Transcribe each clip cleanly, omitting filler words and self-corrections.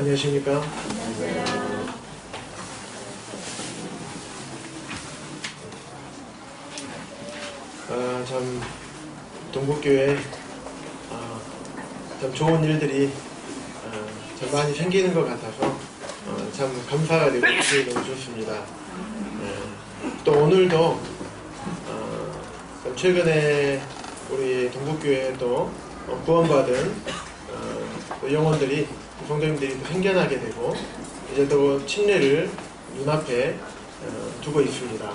안녕하십니까? 참 동국교회 참 좋은 일들이 참 많이 생기는 것 같아서 참 감사가 되고 기분이 너무 좋습니다. 또 오늘도 참 최근에 우리 동국교회에 또 구원받은 영혼들이 성도님들이 또 생겨나게 되고 이제 또 침례를 눈앞에 두고 있습니다.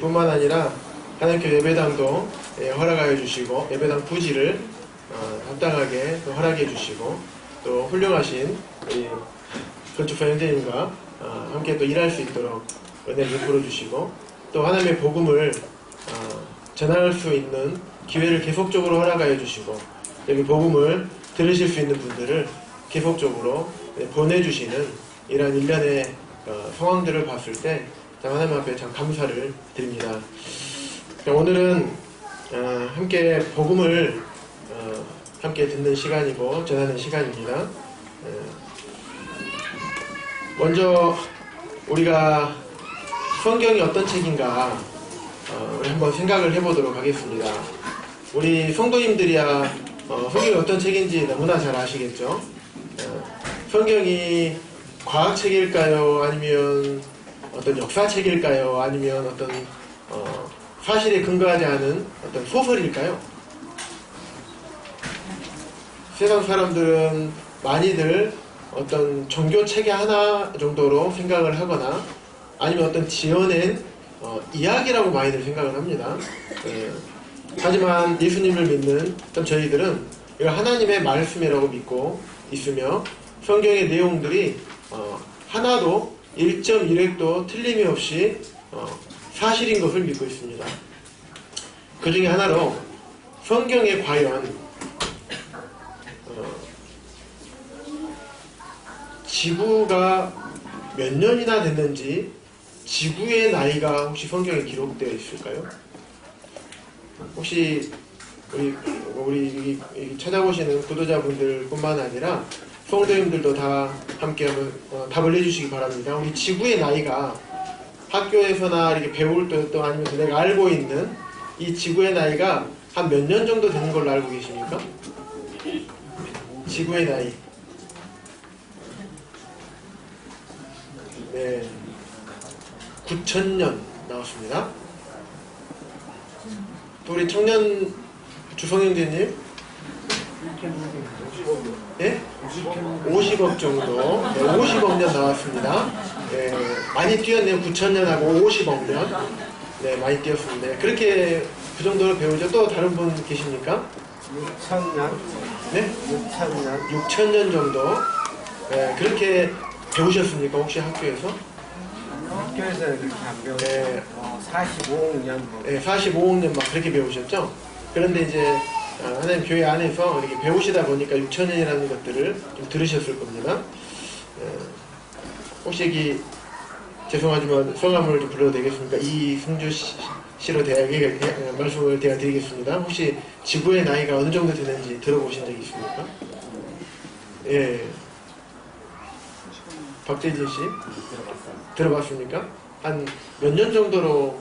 뿐만 아니라 하나님께 예배당도 허락하여 주시고 예배당 부지를 합당하게 또 허락해 주시고 또 훌륭하신 우리 건축사 형제님과 함께 또 일할 수 있도록 은혜를 베풀어 주시고 또 하나님의 복음을 전할 수 있는 기회를 계속적으로 허락하여 주시고 여기 복음을 들으실 수 있는 분들을 계속적으로 보내주시는 이러한 일련의 상황들을 봤을 때 참 하나님 앞에 참 감사를 드립니다. 오늘은 함께 복음을 함께 듣는 시간이고 전하는 시간입니다. 먼저 우리가 성경이 어떤 책인가 우리 한번 생각을 해보도록 하겠습니다. 우리 성도님들이야 성경이 어떤 책인지 너무나 잘 아시겠죠? 성경이 과학책일까요? 아니면 어떤 역사책일까요? 아니면 어떤 사실에 근거하지 않은 어떤 소설일까요? 세상 사람들은 많이들 어떤 종교책의 하나 정도로 생각을 하거나 아니면 어떤 지어낸 이야기라고 많이들 생각을 합니다. 하지만 예수님을 믿는 저희들은 이거 하나님의 말씀이라고 믿고 있으며 성경의 내용들이 하나도 1.1획도 틀림이 없이 사실인 것을 믿고 있습니다. 그 중에 하나로 성경에 과연 지구가 몇 년이나 됐는지 지구의 나이가 혹시 성경에 기록되어 있을까요? 혹시 우리 찾아보시는 구독자분들 뿐만 아니라 성도님들도 다 함께 한번 답을 해주시기 바랍니다. 우리 지구의 나이가 학교에서나 이렇게 배울 때 또 아니면 내가 알고 있는 이 지구의 나이가 한 몇 년 정도 되는 걸로 알고 계십니까? 지구의 나이. 네. 9,000년 나왔습니다. 또 우리 청년 주성형제님? 네? 50억 정도. 네, 50억 년 나왔습니다. 네, 많이 뛰었네요. 9,000년하고 50억 년. 네, 많이 뛰었습니다. 네, 그렇게 그 정도로 배우죠. 또 다른 분 계십니까? 6,000년? 네? 6,000년? 6,000년 정도. 네, 그렇게 배우셨습니까? 혹시 학교에서? 학교에서 그렇게 안 배우고 네. 45억 년 뭐. 네, 45억 년 막 그렇게 배우셨죠? 그런데 이제 하나님 교회 안에서 이렇게 배우시다 보니까 6,000년이라는 것들을 좀 들으셨을 겁니다. 혹시 여기 죄송하지만 성함을 좀 불러도 되겠습니까? 이승주 씨로 말씀을 제가 드리겠습니다. 혹시 지구의 나이가 어느 정도 되는지 들어보신 적이 있습니까? 예. 박재진 씨? 들어봤습니까? 한 몇 년 정도로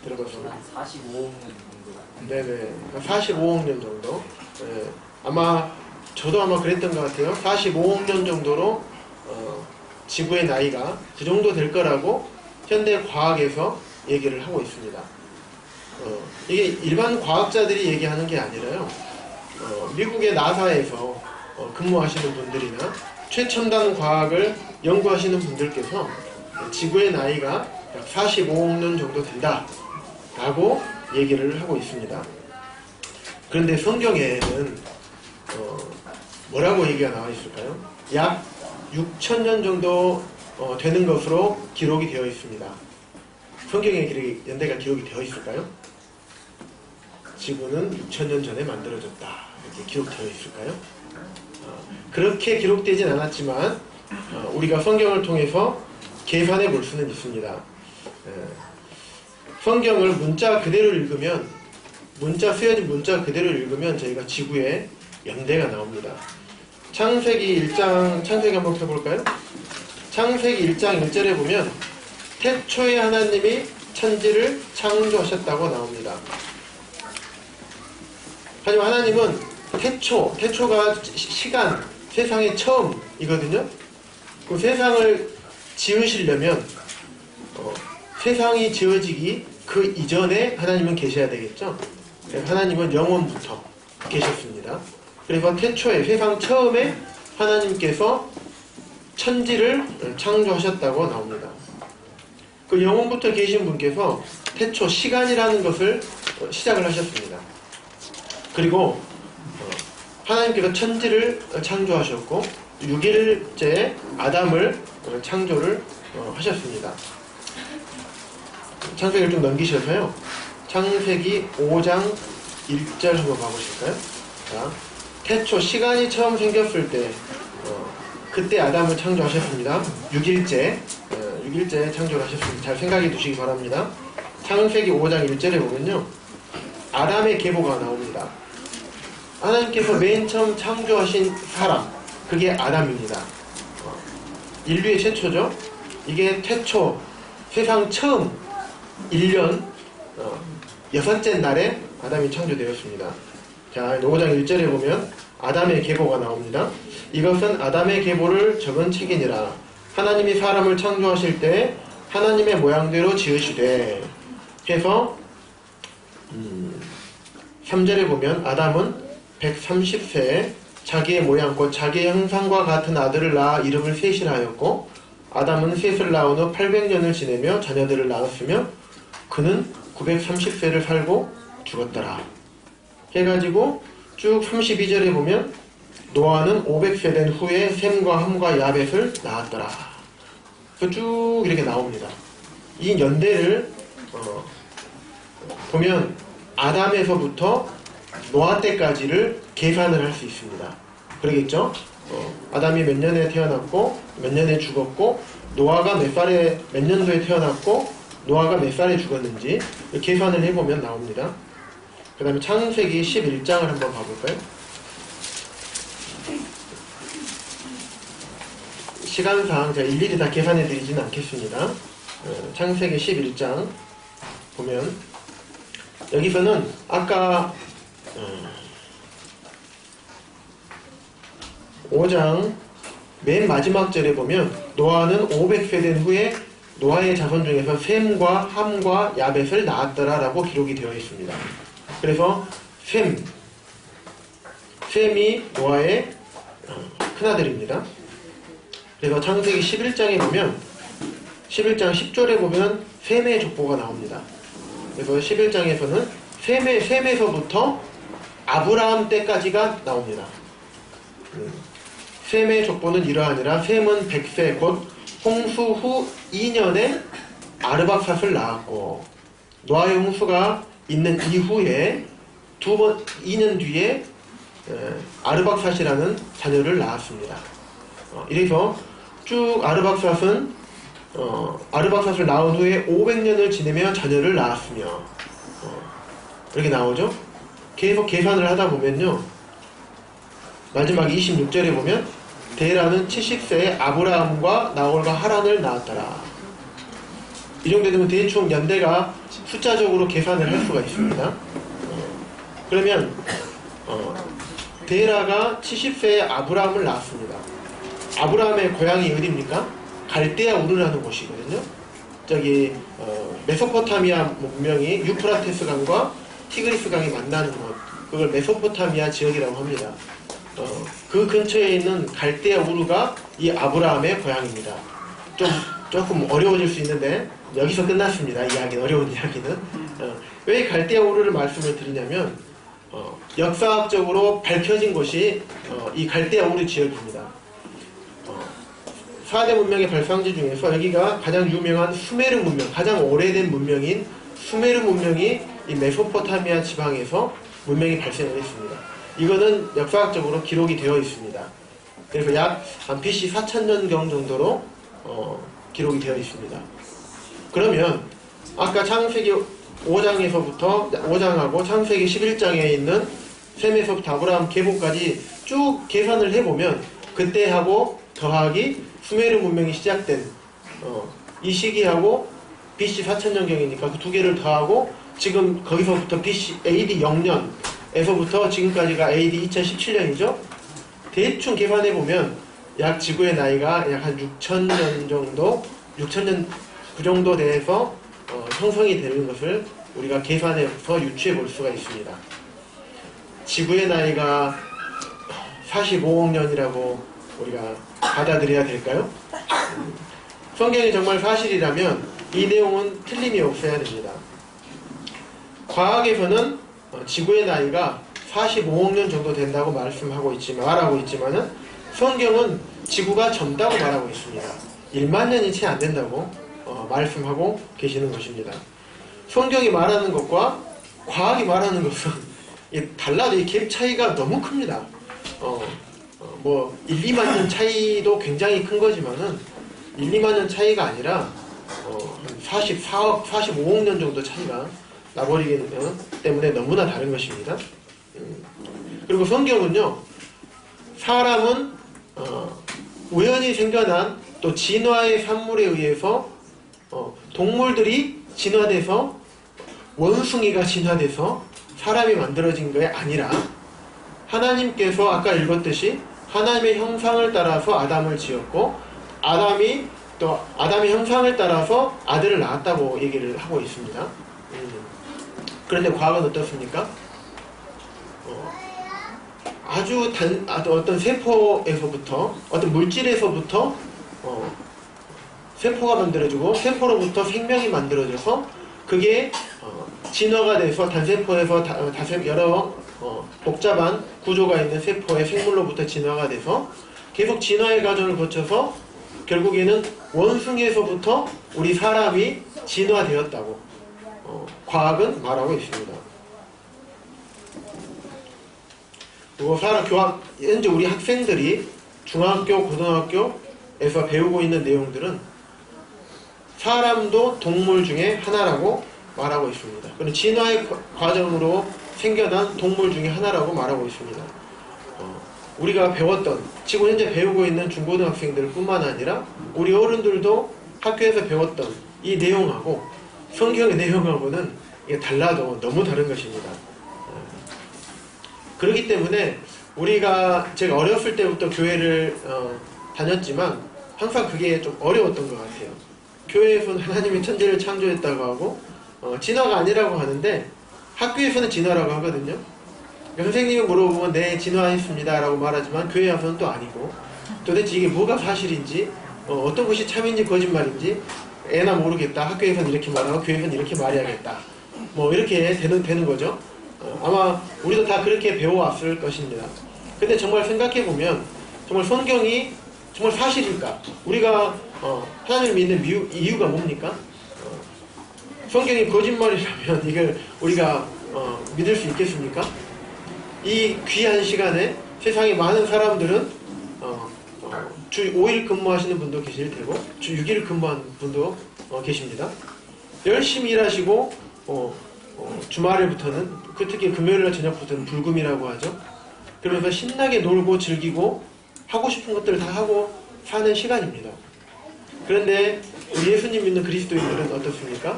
들어봤습니까? 45억 년 정도. 네네. 45억 년 정도. 네. 저도 아마 그랬던 것 같아요. 45억 년 정도로, 지구의 나이가 그 정도 될 거라고 현대 과학에서 얘기를 하고 있습니다. 이게 일반 과학자들이 얘기하는 게 아니라요. 미국의 나사에서 근무하시는 분들이나 최첨단 과학을 연구하시는 분들께서 지구의 나이가 약 45억 년 정도 된다 라고 얘기를 하고 있습니다. 그런데 성경에는 뭐라고 얘기가 나와 있을까요? 약 6,000년 정도 되는 것으로 기록이 되어 있습니다. 성경에 연대가 기록이 되어 있을까요? 지구는 6,000년 전에 만들어졌다 이렇게 기록되어 있을까요? 그렇게 기록되진 않았지만 우리가 성경을 통해서 계산해 볼 수는 있습니다. 성경을 문자 그대로 읽으면 쓰여진 문자 그대로 읽으면 저희가 지구의 연대가 나옵니다. 창세기 1장, 창세기 한번 펴볼까요? 창세기 1장 1절에 보면 태초에 하나님이 천지를 창조하셨다고 나옵니다. 하지만 하나님은 태초가 시간, 세상의 처음이거든요. 그 세상을 지으시려면 세상이 지어지기 그 이전에 하나님은 계셔야 되겠죠. 하나님은 영원부터 계셨습니다. 그래서 태초에, 세상 처음에 하나님께서 천지를 창조하셨다고 나옵니다. 그 영원부터 계신 분께서 태초, 시간이라는 것을 시작을 하셨습니다. 그리고 하나님께서 천지를 창조하셨고 6일째 아담을 창조를 하셨습니다. 창세기를 좀 넘기셔서요. 창세기 5장 1절 한번 봐보실까요? 자, 태초 시간이 처음 생겼을 때 그때 아담을 창조하셨습니다. 6일째 창조를 하셨습니다. 잘 생각해 두시기 바랍니다. 창세기 5장 1절에 보면요. 아담의 계보가 나옵니다. 하나님께서 맨 처음 창조하신 사람, 그게 아담입니다. 인류의 최초죠. 이게 태초, 세상 처음 1년 6째 날에 아담이 창조되었습니다. 자, 5장 1절에 보면 아담의 계보가 나옵니다. 이것은 아담의 계보를 적은 책이니라. 하나님이 사람을 창조하실 때 하나님의 모양대로 지으시되 해서 3절에 보면 아담은 130세에 자기의 모양 곧 자기의 형상과 같은 아들을 낳아 이름을 셋이라 하였고 아담은 셋을 낳은 후 800년을 지내며 자녀들을 낳았으며 그는 930세를 살고 죽었더라. 해가지고 쭉 32절에 보면 노아는 500세 된 후에 셈과 함과 야벳을 낳았더라. 쭉 이렇게 나옵니다. 이 연대를 보면 아담에서부터 노아 때까지를 계산을 할 수 있습니다. 그러겠죠? 아담이 몇 년에 태어났고 몇 년에 죽었고 노아가 몇 년도에 태어났고 노아가 몇 살에 죽었는지 계산을 해보면 나옵니다. 그 다음에 창세기 11장을 한번 봐볼까요? 시간상 제가 일일이 다 계산해 드리지는 않겠습니다. 창세기 11장 보면 여기서는 아까 5장 맨 마지막 절에 보면 노아는 500세 된 후에 노아의 자손 중에서 셈과 함과 야벳을 낳았더라 라고 기록이 되어 있습니다. 그래서 셈이 노아의 큰아들입니다. 그래서 창세기 11장에 보면 11장 10절에 보면 셈의 족보가 나옵니다. 그래서 11장에서는 셈에서부터 아브라함 때까지가 나옵니다. 셈의 족보는 이러하니라. 셈은 100세 곧 홍수 후 2년에 아르박삿을 낳았고 노아의 홍수가 있는 이후에 2년 뒤에 아르박삿이라는 자녀를 낳았습니다. 이래서 쭉 아르박삿을 낳은 후에 500년을 지내며 자녀를 낳았으며 이렇게 나오죠. 계속 계산을 하다 보면요. 마지막 26절에 보면 데라는 70세에 아브라함과 나홀과 하란을 낳았더라. 이 정도 되면 대충 연대가 숫자적으로 계산을 할 수가 있습니다. 그러면 데라가 70세에 아브라함을 낳았습니다. 아브라함의 고향이 어디입니까? 갈대아 우르라는 곳이거든요. 저기 메소포타미아 문명이 유프라테스 강과 티그리스 강이 만나는 곳, 그걸 메소포타미아 지역이라고 합니다. 그 근처에 있는 갈대아 우르가 이 아브라함의 고향입니다. 조금 어려워질 수 있는데 여기서 끝났습니다. 이야기는, 어려운 이야기는. 왜 갈대아 우르를 말씀을 드리냐면 역사학적으로 밝혀진 곳이 이 갈대아 우르 지역입니다. 4대 문명의 발상지 중에서 여기가 가장 유명한 수메르 문명, 가장 오래된 문명인 수메르 문명이 이 메소포타미아 지방에서 문명이 발생을 했습니다. 이거는 역사학적으로 기록이 되어 있습니다. 그래서 약 BC 4000년경 정도로 기록이 되어 있습니다. 그러면 아까 창세기 5장에서부터 5장하고 창세기 11장에 있는 셈에서부터 아브라함 계보까지 쭉 계산을 해보면 그때하고 더하기 수메르 문명이 시작된 이 시기하고 BC 4000년경이니까 그 두 개를 더하고 지금 거기서부터 BC AD 0년에서부터 지금까지가 AD 2017년이죠. 대충 계산해보면 약 지구의 나이가 약 한 6000년 정도, 6000년 그 정도 돼서 형성이 되는 것을 우리가 계산해서 유추해 볼 수가 있습니다. 지구의 나이가 45억 년이라고 우리가 받아들여야 될까요? 성경이 정말 사실이라면 이 내용은 틀림이 없어야 됩니다. 과학에서는 지구의 나이가 45억 년 정도 된다고 말하고 있지만은 성경은 지구가 젊다고 말하고 있습니다. 1만 년이 채 안 된다고 말씀하고 계시는 것입니다. 성경이 말하는 것과 과학이 말하는 것은 달라도 이 갭 차이가 너무 큽니다. 뭐 1, 2만 년 차이도 굉장히 큰 거지만은 1, 2만 년 차이가 아니라 44억, 45억 년 정도 차이가 나버리기 때문에 너무나 다른 것입니다. 그리고 성경은요, 사람은 우연히 생겨난 또 진화의 산물에 의해서 동물들이 진화돼서 원숭이가 진화돼서 사람이 만들어진 게 아니라 하나님께서 아까 읽었듯이 하나님의 형상을 따라서 아담을 지었고 아담이 아담의 형상을 따라서 아들을 낳았다고 얘기를 하고 있습니다. 그런데 과학은 어떻습니까? 아주 어떤 세포에서부터 어떤 물질에서부터 세포가 만들어지고 세포로부터 생명이 만들어져서 그게 진화가 돼서 단세포에서 여러 복잡한 구조가 있는 세포의 생물로부터 진화가 돼서 계속 진화의 과정을 거쳐서 결국에는 원숭이에서부터 우리 사람이 진화되었다고 과학은 말하고 있습니다. 그리고 현재 우리 학생들이 중학교, 고등학교에서 배우고 있는 내용들은 사람도 동물 중에 하나라고 말하고 있습니다. 그리고 진화의 과정으로 생겨난 동물 중에 하나라고 말하고 있습니다. 우리가 배웠던, 지금 현재 배우고 있는 중고등학생들 뿐만 아니라 우리 어른들도 학교에서 배웠던 이 내용하고 성경의 내용하고는 이게 달라도 너무 다른 것입니다. 그렇기 때문에 제가 어렸을 때부터 교회를 다녔지만 항상 그게 좀 어려웠던 것 같아요. 교회에서는 하나님이 천지를 창조했다고 하고 진화가 아니라고 하는데 학교에서는 진화라고 하거든요. 선생님이 물어보면 네, 진화했습니다 라고 말하지만 교회 와서는 또 아니고 도대체 이게 뭐가 사실인지 어떤 것이 참인지 거짓말인지 애나 모르겠다. 학교에서는 이렇게 말하고 교회에서는 이렇게 말해야겠다. 뭐 이렇게 되는 거죠. 아마 우리도 다 그렇게 배워왔을 것입니다. 근데 정말 생각해보면 정말 성경이 정말 사실일까? 우리가 하나님을 믿는 이유가 뭡니까? 성경이 거짓말이라면 이걸 우리가 믿을 수 있겠습니까? 이 귀한 시간에 세상에 많은 사람들은 주 5일 근무하시는 분도 계실 테고 주 6일 근무하는 분도 계십니다. 열심히 일하시고 주말에부터는 특히 금요일날 저녁부터는 불금이라고 하죠. 그러면서 신나게 놀고 즐기고 하고 싶은 것들을 다 하고 사는 시간입니다. 그런데 우리 예수님 믿는 그리스도인들은 어떻습니까?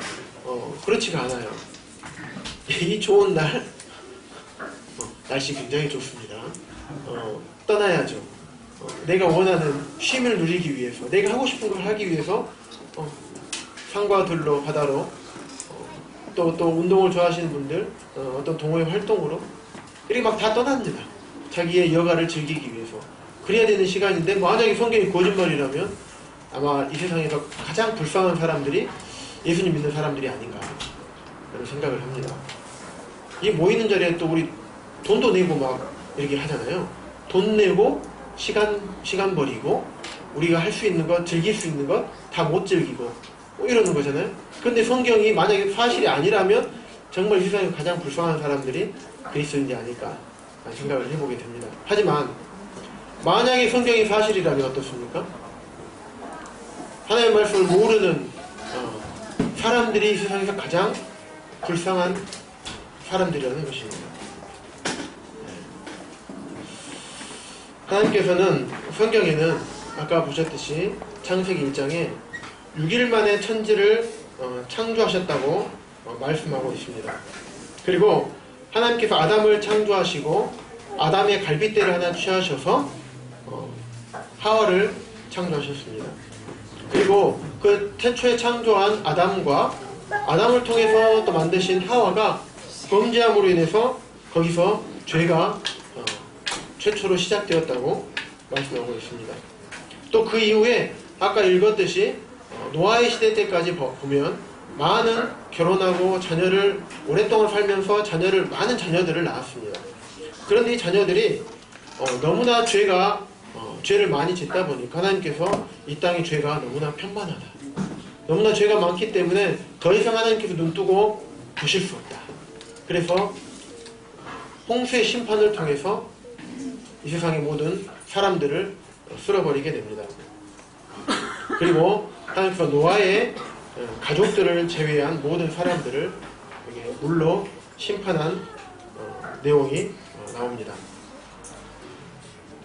그렇지가 않아요. 이 좋은 날 날씨 굉장히 좋습니다. 떠나야죠. 내가 원하는 쉼을 누리기 위해서 내가 하고 싶은 걸 하기 위해서 산과 들로 바다로 또 운동을 좋아하시는 분들 어떤 동호회 활동으로 이렇게 막 다 떠납니다. 자기의 여가를 즐기기 위해서. 그래야 되는 시간인데 만약에 성경이 거짓말이라면 아마 이 세상에서 가장 불쌍한 사람들이 예수님 믿는 사람들이 아닌가 라는 생각을 합니다. 이 모이는 자리에 또 우리 돈도 내고 막 이렇게 하잖아요. 돈 내고 시간 버리고 우리가 할 수 있는 것, 즐길 수 있는 것 다 못 즐기고 뭐 이러는 거잖아요. 그런데 성경이 만약에 사실이 아니라면 정말 세상에 가장 불쌍한 사람들이 그리스도인이 아닐까 생각을 해보게 됩니다. 하지만 만약에 성경이 사실이라면 어떻습니까? 하나님의 말씀을 모르는 사람들이 세상에서 가장 불쌍한 사람들이라는 것입니다. 하나님께서는 성경에는 아까 보셨듯이 창세기 1장에 6일 만에 천지를 창조하셨다고 말씀하고 있습니다. 그리고 하나님께서 아담을 창조하시고 아담의 갈빗대를 하나 취하셔서 하와를 창조하셨습니다. 그리고 그 태초에 창조한 아담을 통해서 또 만드신 하와가 범죄함으로 인해서 거기서 죄가 최초로 시작되었다고 말씀하고 있습니다. 또 그 이후에 아까 읽었듯이 노아의 시대 때까지 보면 많은 결혼하고 자녀를 오랫동안 살면서 많은 자녀들을 낳았습니다. 그런데 이 자녀들이 너무나 죄를 많이 짓다 보니까 하나님께서 이 땅의 죄가 너무나 편만하다. 너무나 죄가 많기 때문에 더 이상 하나님께서 눈뜨고 보실 수 없다. 그래서 홍수의 심판을 통해서 이 세상의 모든 사람들을 쓸어버리게 됩니다. 그리고 하나님께서 노아의 가족들을 제외한 모든 사람들을 물로 심판한 내용이 나옵니다.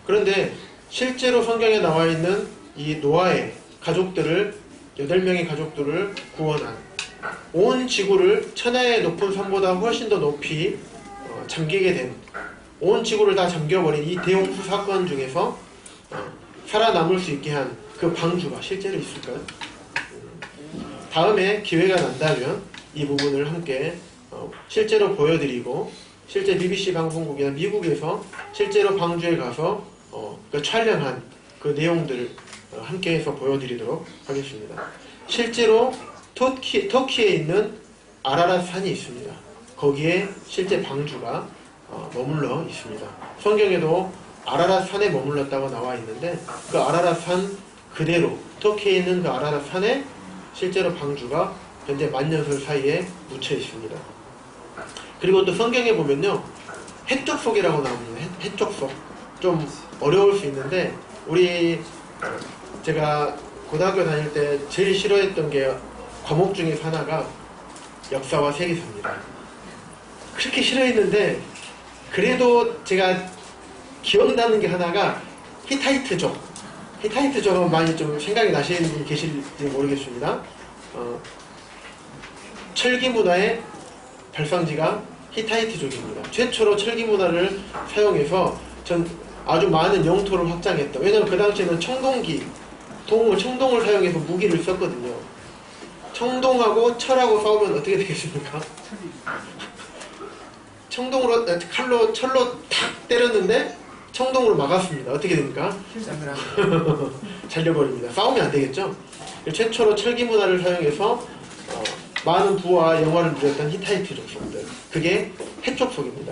그런데 실제로 성경에 나와 있는 이 노아의 가족들을 8명의 가족들을 구원한 온 지구를 천하의 높은 산보다 훨씬 더 높이 잠기게 된 온 지구를 다 잠겨버린 이 대홍수 사건 중에서 살아남을 수 있게 한 그 방주가 실제로 있을까요? 다음에 기회가 난다면 이 부분을 함께 실제로 보여드리고 실제 BBC 방송국이나 미국에서 실제로 방주에 가서 촬영한 그 내용들을 함께해서 보여드리도록 하겠습니다. 실제로 터키에 있는 아라랏 산이 있습니다. 거기에 실제 방주가 머물러 있습니다. 성경에도 아라랏 산에 머물렀다고 나와 있는데 그 아라랏 산 그대로 터키에 있는 그 아라랏 산에 실제로 방주가 현재 만년설 사이에 묻혀 있습니다. 그리고 또 성경에 보면요, 해적속이라고 나옵니다. 해적속. 좀 어려울 수 있는데 제가 고등학교 다닐 때 제일 싫어했던 게 과목 중에 하나가 역사와 세계사입니다. 그렇게 싫어했는데 그래도 제가 기억나는 게 하나가 히타이트족은 많이 좀 생각이 나시는 분이 계실지 모르겠습니다. 철기 문화의 발상지가 히타이트족입니다. 최초로 철기 문화를 사용해서 아주 많은 영토를 확장했다. 왜냐하면 그 당시에는 청동을 사용해서 무기를 썼거든요. 청동하고 철하고 싸우면 어떻게 되겠습니까? 철로 탁 때렸는데 청동으로 막았습니다. 어떻게 됩니까? 잘려버립니다. 싸우면 안 되겠죠? 최초로 철기 문화를 사용해서 많은 부와 영화를 누렸던 히타이트 족속들. 그게 해족속입니다.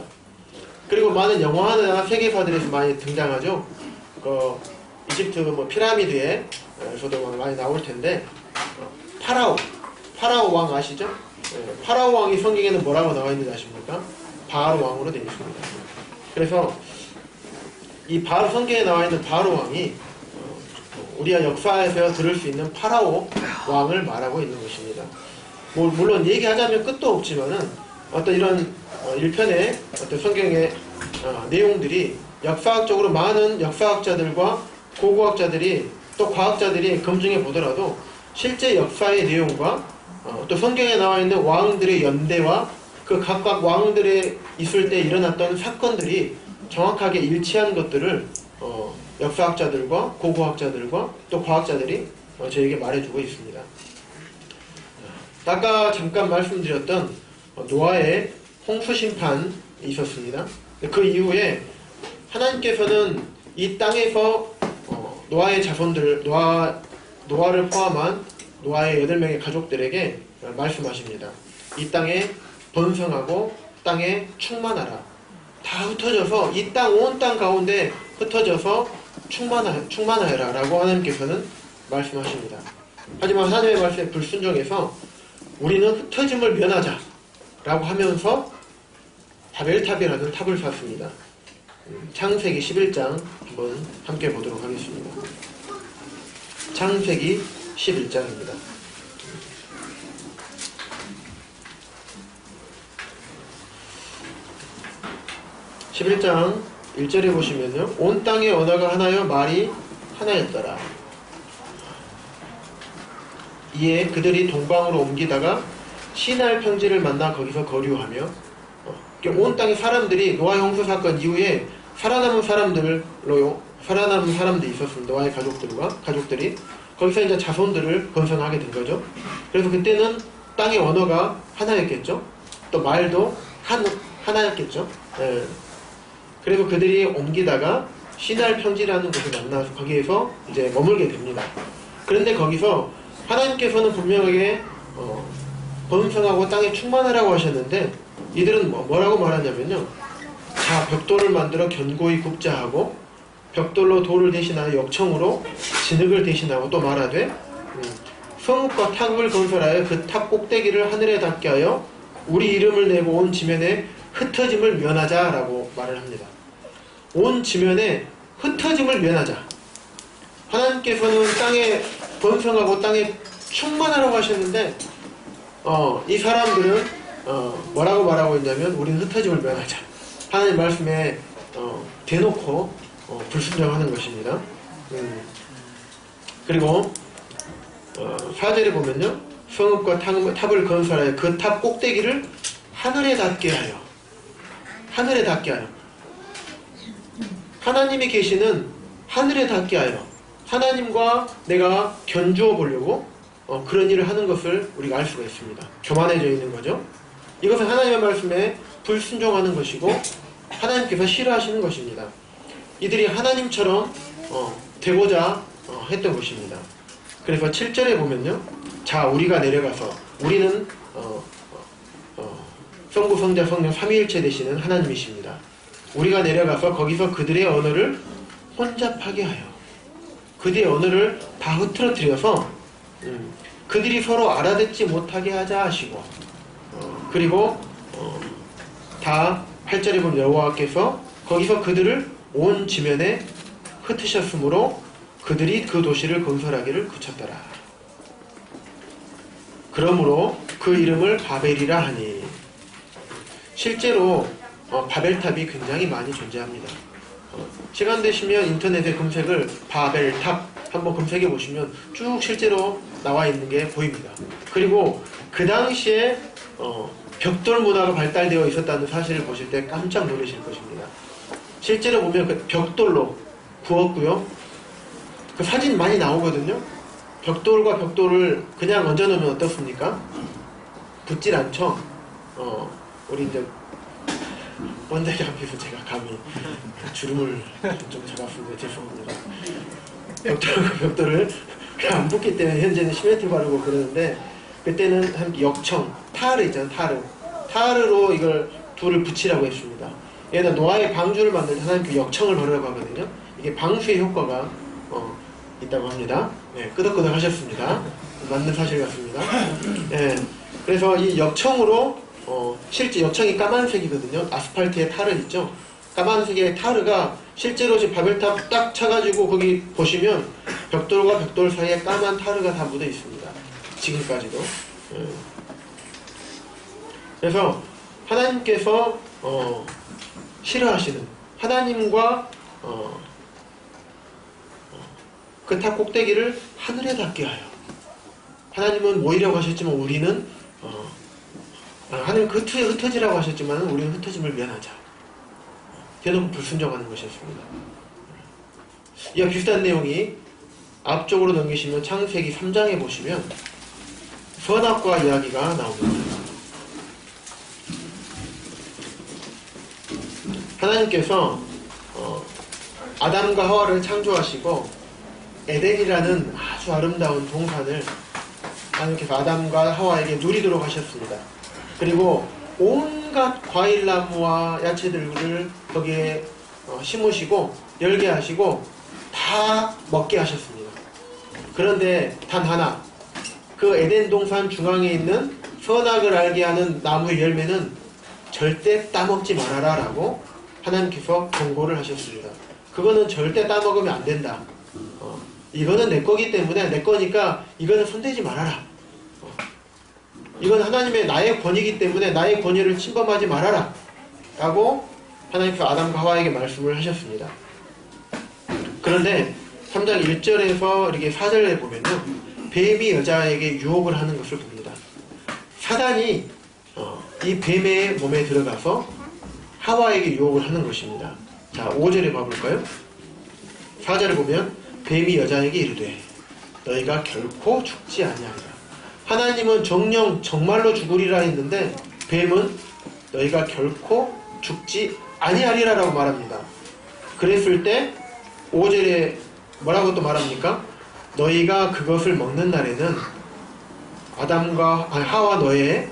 그리고 많은 영화나 세계사들에서 많이 등장하죠. 이집트 피라미드에서도 많이 나올 텐데 파라오 왕 아시죠? 파라오 왕이 성경에는 뭐라고 나와 있는지 아십니까? 바알 왕으로 되어 있습니다. 그래서 이 성경에 나와 있는 바알 왕이 우리가 역사에서 들을 수 있는 파라오 왕을 말하고 있는 것입니다. 물론 얘기하자면 끝도 없지만은 어떤 이런 일편의 어떤 성경의 내용들이 역사학적으로 많은 역사학자들과 고고학자들이 또 과학자들이 검증해 보더라도 실제 역사의 내용과 또 성경에 나와 있는 왕들의 연대와 그 각각 왕들에 있을 때 일어났던 사건들이 정확하게 일치한 것들을 역사학자들과 고고학자들과 또 과학자들이 저에게 말해주고 있습니다. 아까 잠깐 말씀드렸던 노아의 홍수 심판이 있었습니다. 그 이후에 하나님께서는 이 땅에서 노아의 자손들, 노아를 포함한 노아의 8명의 가족들에게 말씀하십니다. 이 땅에 번성하고 땅에 충만하라. 다 흩어져서 이 땅, 온 땅 가운데 흩어져서 충만하여라 라고 하나님께서는 말씀하십니다. 하지만 하나님의 말씀에 불순종해서 우리는 흩어짐을 면하자 라고 하면서 바벨탑이라는 탑을 샀습니다. 창세기 11장 한번 함께 보도록 하겠습니다. 창세기 11장입니다. (11장) 1절에 보시면요. 온 땅의 언어가 하나여 말이 하나였더라. 이에 그들이 동방으로 옮기다가 시날 평지를 만나 거기서 거류하며 온 땅의 사람들이 노아 홍수 사건 이후에 살아남은 사람들이 있었습니다. 노아의 가족들이 거기서 이제 자손들을 건설하게 된 거죠. 그래서 그때는 땅의 언어가 하나였겠죠. 또 말도 하나였겠죠. 예. 그래서 그들이 옮기다가 시날 평지라는 곳을 만나서 거기에서 이제 머물게 됩니다. 그런데 거기서 하나님께서는 분명하게 번성하고 땅에 충만하라고 하셨는데 이들은 뭐라고 말하냐면요. 자, 벽돌을 만들어 견고히 굽자 하고 벽돌로 돌을 대신하여 역청으로 진흙을 대신하고 또 말하되 성읍과 탑을 건설하여 그 탑 꼭대기를 하늘에 닿게 하여 우리 이름을 내고 온 지면에 흩어짐을 면하자라고 말을 합니다. 온 지면에 흩어짐을 면하자. 하나님께서는 땅에 번성하고 땅에 충만하라고 하셨는데 이 사람들은 뭐라고 말하고 있냐면 우리는 흩어짐을 면하자. 하나님 말씀에 대놓고 불순종하는 것입니다. 그리고 4절에 보면요. 성읍과 탑을 건설하여 그 탑 꼭대기를 하늘에 닿게 하여 하나님이 계시는 하늘에 닿게 하여 하나님과 내가 견주어 보려고 그런 일을 하는 것을 우리가 알 수가 있습니다. 교만해져 있는 거죠. 이것은 하나님의 말씀에 불순종하는 것이고 하나님께서 싫어하시는 것입니다. 이들이 하나님처럼 되고자 했던 것입니다. 그래서 7절에 보면요. 자, 우리가 내려가서 우리는 성부, 성자, 성령 삼위일체 되시는 하나님이십니다. 우리가 내려가서 거기서 그들의 언어를 혼잡하게 하여 그들의 언어를 다 흐트러뜨려서 그들이 서로 알아듣지 못하게 하자 하시고 그리고 다 8절에 보면 여호와께서 거기서 그들을 온 지면에 흩으셨으므로 그들이 그 도시를 건설하기를 그쳤더라. 그러므로 그 이름을 바벨이라 하니 실제로 바벨탑이 굉장히 많이 존재합니다. 시간 되시면 인터넷에 검색을 바벨탑 한번 검색해 보시면 쭉 실제로 나와 있는 게 보입니다. 그리고 그 당시에 벽돌 문화가 발달되어 있었다는 사실을 보실 때 깜짝 놀라실 것입니다. 실제로 보면 그 벽돌로 구웠고요. 그 사진 많이 나오거든요. 벽돌과 벽돌을 그냥 얹어놓으면 어떻습니까? 붙질 않죠. 우리 이제 원장님 앞에서 제가 감히 주름을 좀 잡았습니다. 죄송합니다. 벽돌과 벽돌을 안 붙기 때문에 현재는 시멘트 바르고 그러는데 그때는 한 역청, 타르 있잖아요. 타르로 이걸 둘을 붙이라고 했습니다. 얘는 노아의 방주를 만들 때 하나님 그 역청을 바르라고 하거든요. 이게 방수의 효과가 있다고 합니다. 네, 끄덕끄덕 하셨습니다. 맞는 사실 같습니다. 네, 그래서 이 역청으로 실제 역청이 까만색이거든요. 아스팔트에 타르 있죠. 까만색의 타르가 실제로 지금 바벨탑 딱 쳐가지고 거기 보시면 벽돌과 벽돌 사이에 까만 타르가 다 묻어 있습니다. 지금까지도. 그래서 하나님께서 싫어하시는 하나님과 그 탑 꼭대기를 하늘에 닿게 하여 하나님은 모이라고 하셨지만 우리는 하나님 흩어지라고 하셨지만 우리는 흩어짐을 면하자. 대놓고 불순종하는 것이었습니다. 이와 비슷한 내용이 앞쪽으로 넘기시면 창세기 3장에 보시면 선악과 이야기가 나옵니다. 하나님께서 아담과 하와를 창조하시고 에덴이라는 아주 아름다운 동산을 하나님께서 아담과 하와에게 누리도록 하셨습니다. 그리고 온갖 과일나무와 야채들을 거기에 심으시고 열게 하시고 다 먹게 하셨습니다. 그런데 단 하나, 그 에덴 동산 중앙에 있는 선악을 알게 하는 나무의 열매는 절대 따먹지 말아라 라고 하나님께서 경고를 하셨습니다. 그거는 절대 따먹으면 안 된다. 이거는 내 거기 때문에 내 거니까 이거는 손대지 말아라. 이건 하나님의 나의 권위이기 때문에 나의 권위를 침범하지 말아라 라고 하나님께서 아담과 하와에게 말씀을 하셨습니다. 그런데 3장 1절에서 이렇게 4절에 보면요, 뱀이 여자에게 유혹을 하는 것을 봅니다. 사단이 이 뱀의 몸에 들어가서 하와에게 유혹을 하는 것입니다. 자, 5절에 봐볼까요? 4절에 보면 뱀이 여자에게 이르되 너희가 결코 죽지 아니하리라. 하나님은 정령 정말로 죽으리라 했는데 뱀은 너희가 결코 죽지 아니하리라 라고 말합니다. 그랬을 때 5절에 뭐라고 또 말합니까? 너희가 그것을 먹는 날에는 하와 너의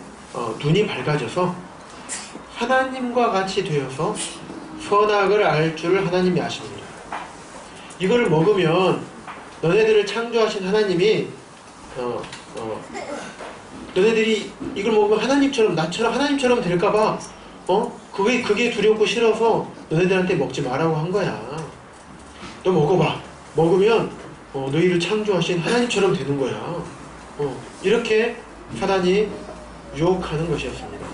눈이 밝아져서 하나님과 같이 되어서 선악을 알 줄을 하나님이 아십니다. 이거를 먹으면 너네들을 창조하신 하나님이 너네들이 이걸 먹으면 하나님처럼, 나처럼 하나님처럼 될까봐 그게 두렵고 싫어서 너네들한테 먹지 마라고 한 거야. 너 먹어봐. 먹으면 너희를 창조하신 하나님처럼 되는 거야. 이렇게 사단이 유혹하는 것이었습니다.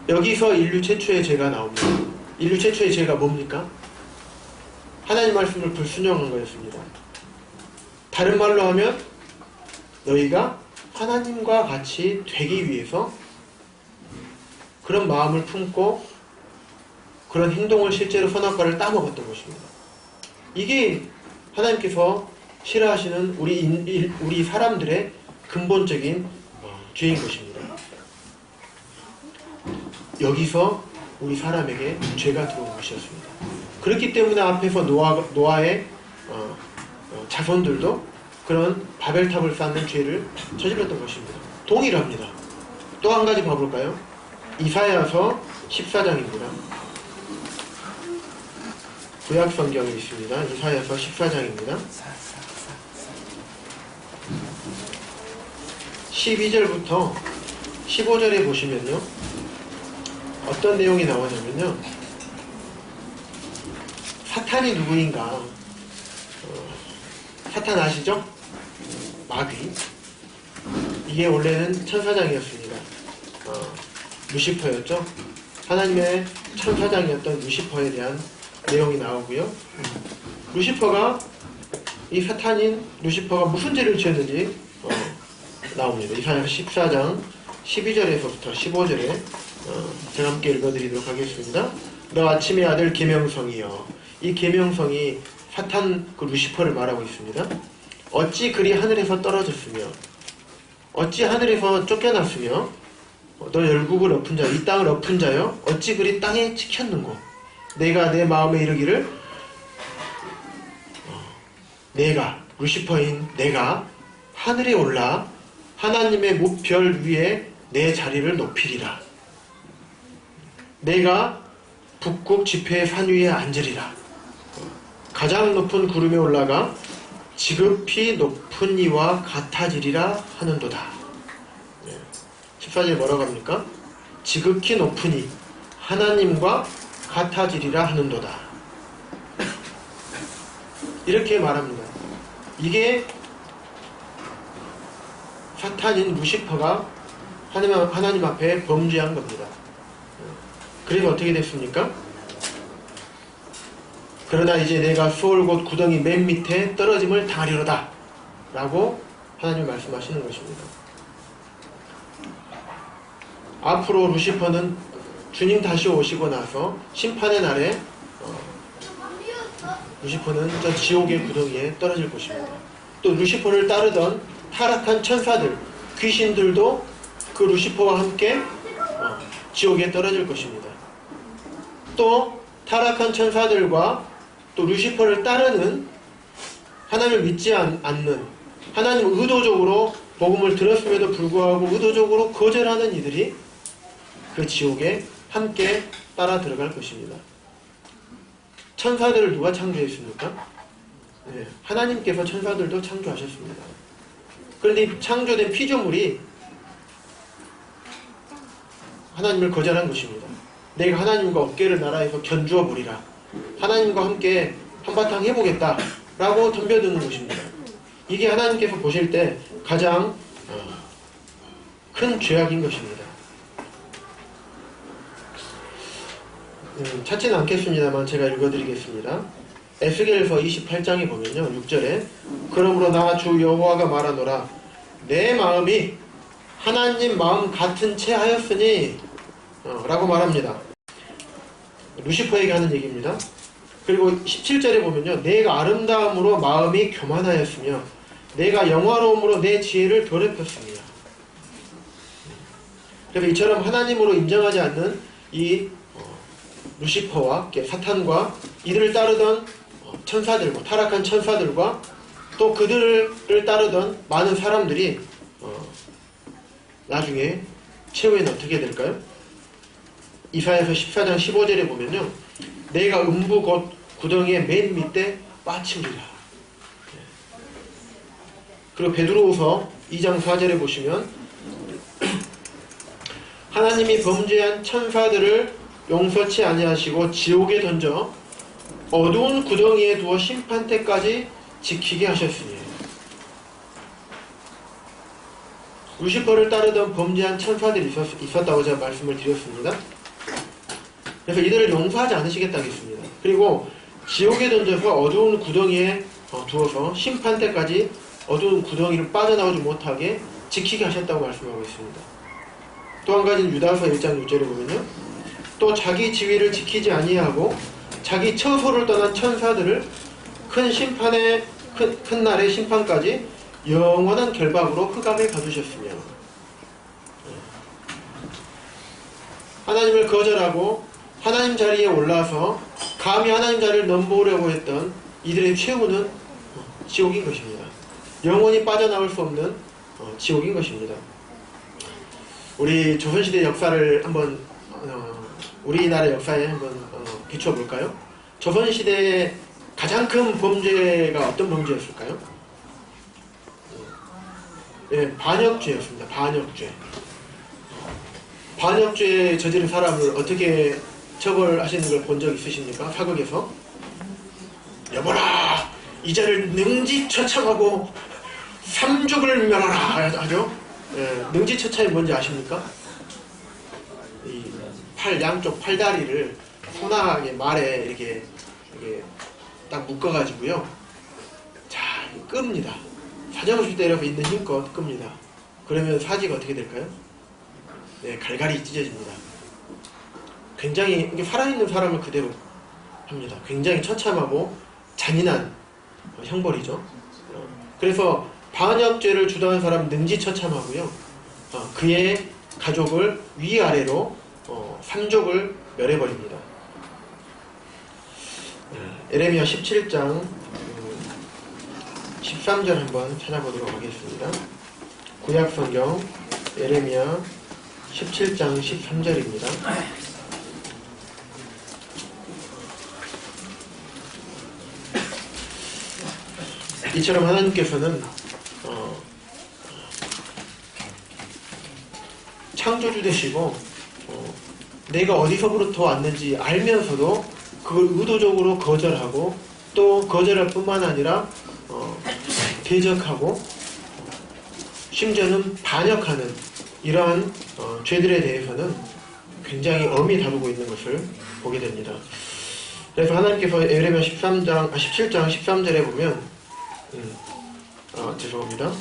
여기서 인류 최초의 죄가 나옵니다. 인류 최초의 죄가 뭡니까? 하나님 말씀을 불순종한 거였습니다. 다른 말로 하면 너희가 하나님과 같이 되기 위해서 그런 마음을 품고 그런 행동을 실제로 선악과를 따먹었던 것입니다. 이게 하나님께서 싫어하시는 우리 사람들의 근본적인 죄인 것입니다. 여기서 우리 사람에게 죄가 들어온 것이었습니다. 그렇기 때문에 앞에서 노아의 자손들도 그런 바벨탑을 쌓는 죄를 저질렀던 것입니다. 동일합니다. 또 한 가지 봐볼까요? 이사야서 14장입니다. 구약 성경에 있습니다. 이사야서 14장입니다. 12절부터 15절에 보시면요, 어떤 내용이 나오냐면요, 사탄이 누구인가? 사탄 아시죠? 마귀. 이게 원래는 천사장이었습니다. 루시퍼였죠. 하나님의 천사장이었던 루시퍼에 대한 내용이 나오고요. 루시퍼가, 이 사탄인 루시퍼가 무슨 죄를 지었는지 나옵니다. 이사야서 14장 12절에서부터 15절에 제가 함께 읽어드리도록 하겠습니다. 너 아침의 아들 계명성이여. 이 계명성이 사탄 그 루시퍼를 말하고 있습니다. 어찌 그리 하늘에서 떨어졌으며 어찌 하늘에서 쫓겨났으며 너 열국을 엎은 자, 이 땅을 엎은 자여, 어찌 그리 땅에 찍혔는고. 내가 내 마음에 이르기를 내가, 루시퍼인 내가 하늘에 올라 하나님의 무별 위에 내 자리를 높이리라. 내가 북극 지폐의 산 위에 앉으리라. 가장 높은 구름에 올라가 지극히 높은 이와 같아지리라 하는도다. 14절에 뭐라고 합니까? 지극히 높은 이, 하나님과 같아지리라 하는도다. 이렇게 말합니다. 이게 사탄인 루시퍼가 하나님 앞에 범죄한 겁니다. 그래서 어떻게 됐습니까? 그러나 이제 내가 수월 곧 구덩이 맨 밑에 떨어짐을 당하리로다 라고 하나님 말씀하시는 것입니다. 앞으로 루시퍼는 주님 다시 오시고 나서 심판의 날에 루시퍼는 저 지옥의 구덩이에 떨어질 것입니다. 또 루시퍼를 따르던 타락한 천사들, 귀신들도 그 루시퍼와 함께 지옥에 떨어질 것입니다. 또 타락한 천사들과 또 루시퍼를 따르는, 하나님을 믿지 않는, 하나님 의도적으로 복음을 들었음에도 불구하고 의도적으로 거절하는 이들이 그 지옥에 함께 따라 들어갈 것입니다. 천사들을 누가 창조했습니까? 네, 하나님께서 천사들도 창조하셨습니다. 그런데 이 창조된 피조물이 하나님을 거절한 것입니다. 내가 하나님과 어깨를 나라에서 견주어 보리라. 하나님과 함께 한바탕 해보겠다 라고 덤벼드는 것입니다. 이게 하나님께서 보실 때 가장 큰 죄악인 것입니다. 찾지는 않겠습니다만 제가 읽어드리겠습니다. 에스겔서 28장에 보면요, 6절에 그러므로 나 주 여호와가 말하노라 내 마음이 하나님 마음 같은 채 하였으니 라고 말합니다. 루시퍼에게 하는 얘기입니다. 그리고 17절에 보면요, 내가 아름다움으로 마음이 교만하였으며 내가 영화로움으로 내 지혜를 더럽혔습니다. 그래서 이처럼 하나님으로 인정하지 않는 이 루시퍼와 사탄과 이들을 따르던 천사들과 타락한 천사들과 또 그들을 따르던 많은 사람들이 나중에 최후에는 어떻게 될까요? 이사야서 14장 15절에 보면요, 내가 음부 곧 구덩이의 맨 밑에 빠치우리라. 그리고 베드로후서 2장 4절에 보시면 하나님이 범죄한 천사들을 용서치 아니하시고 지옥에 던져 어두운 구덩이에 두어 심판 때까지 지키게 하셨으니, 루시퍼를 따르던 범죄한 천사들이 있었다고 제가 말씀을 드렸습니다. 그래서 이들을 용서하지 않으시겠다 하겠습니다. 그리고 지옥에 던져서 어두운 구덩이에 두어서 심판 때까지 어두운 구덩이를 빠져나오지 못하게 지키게 하셨다고 말씀하고 있습니다. 또 한 가지는 유다서 1장 6절에 보면요, 또 자기 지위를 지키지 아니하고 자기 처소를 떠난 천사들을 큰 날의 심판까지 영원한 결박으로 흑암에 가두셨으며, 하나님을 거절하고 하나님 자리에 올라서 감히 하나님 자리를 넘보려고 했던 이들의 최후는 지옥인 것입니다. 영원히 빠져나올 수 없는 지옥인 것입니다. 우리 조선시대 역사를 한번 우리나라 역사에 한번 비춰볼까요? 조선시대의 가장 큰 범죄가 어떤 범죄였을까요? 네, 반역죄였습니다. 반역죄. 반역죄 저지른 사람을 어떻게 처벌하시는 걸 본 적 있으십니까? 사극에서 여보라 이자를 능지처참하고 삼죽을 멸하라 하죠. 예, 능지처참이 뭔지 아십니까? 이 양쪽 팔다리를 소나하게 말에 이렇게 딱 묶어가지고요, 자 끕니다. 사정없이 때려서 있는 힘껏 끕니다. 그러면 사지가 어떻게 될까요? 네, 갈갈이 찢어집니다. 굉장히 살아있는 사람을 그대로 합니다. 굉장히 처참하고 잔인한 형벌이죠. 그래서 반역죄를 주도한 사람은 능지처참하고요, 그의 가족을 위아래로 삼족을 멸해버립니다. 에레미야 17장 13절 한번 찾아보도록 하겠습니다. 구약성경 에레미야 17장 13절입니다. 이처럼 하나님께서는 창조주 되시고 내가 어디서부터 왔는지 알면서도 그걸 의도적으로 거절하고 또 거절할 뿐만 아니라 대적하고 심지어는 반역하는 이러한 죄들에 대해서는 굉장히 엄히 다루고 있는 것을 보게 됩니다. 그래서 하나님께서 에레미야 17장 13절에 보면 죄송합니다.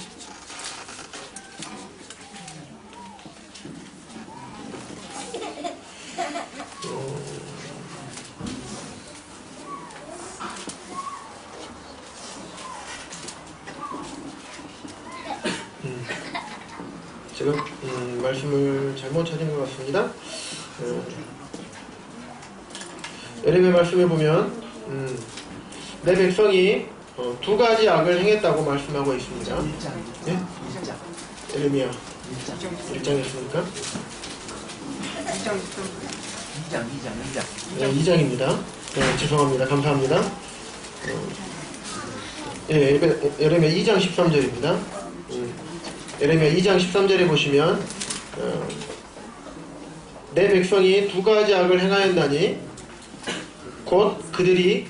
제가 말씀을 잘못 찾은 것 같습니다. 에레미야 말씀에 보면 내 백성이 두 가지 악을 행했다고 말씀하고 있습니다. 네? 에레미야 1장이었습니까? 2장. 네, 2장입니다. 네, 죄송합니다. 감사합니다. 에레미야 2장 13절입니다. 에레미야 2장 13절에 보시면 내 백성이 두 가지 악을 행하였나니 곧 그들이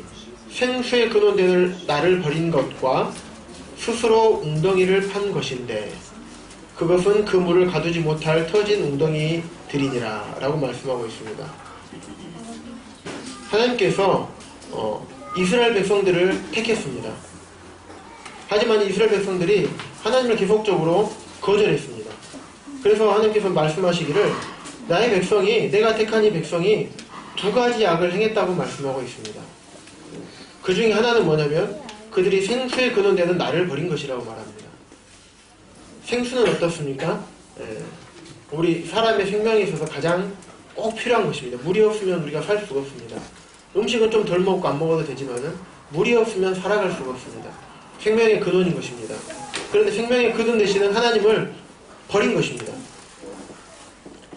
생수의 근원되는 나를 버린 것과 스스로 웅덩이를 판 것인데 그것은 그 물을 가두지 못할 터진 웅덩이들이니라 라고 말씀하고 있습니다. 하나님께서 이스라엘 백성들을 택했습니다. 하지만 이스라엘 백성들이 하나님을 계속적으로 거절했습니다. 그래서 하나님께서 말씀하시기를 나의 백성이, 내가 택한 이 백성이 두 가지 악을 행했다고 말씀하고 있습니다. 그 중에 하나는 뭐냐면 그들이 생수의 근원되는 나를 버린 것이라고 말합니다. 생수는 어떻습니까? 우리 사람의 생명에 있어서 가장 꼭 필요한 것입니다. 물이 없으면 우리가 살 수가 없습니다. 음식은 좀 덜 먹고 안 먹어도 되지만은 물이 없으면 살아갈 수가 없습니다. 생명의 근원인 것입니다. 그런데 생명의 근원 되시는 하나님을 버린 것입니다.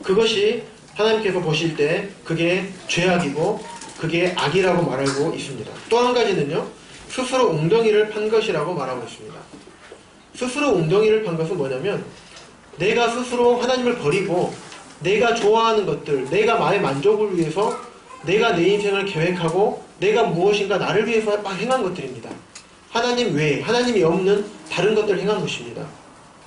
그것이 하나님께서 보실 때 그게 죄악이고 그게 악이라고 말하고 있습니다. 또 한 가지는요, 스스로 웅덩이를 판 것이라고 말하고 있습니다. 스스로 웅덩이를 판 것은 뭐냐면 내가 스스로 하나님을 버리고 내가 좋아하는 것들, 내가 나의 만족을 위해서 내가 내 인생을 계획하고 내가 무엇인가 나를 위해서 막 행한 것들입니다. 하나님 외에, 하나님이 없는 다른 것들을 행한 것입니다.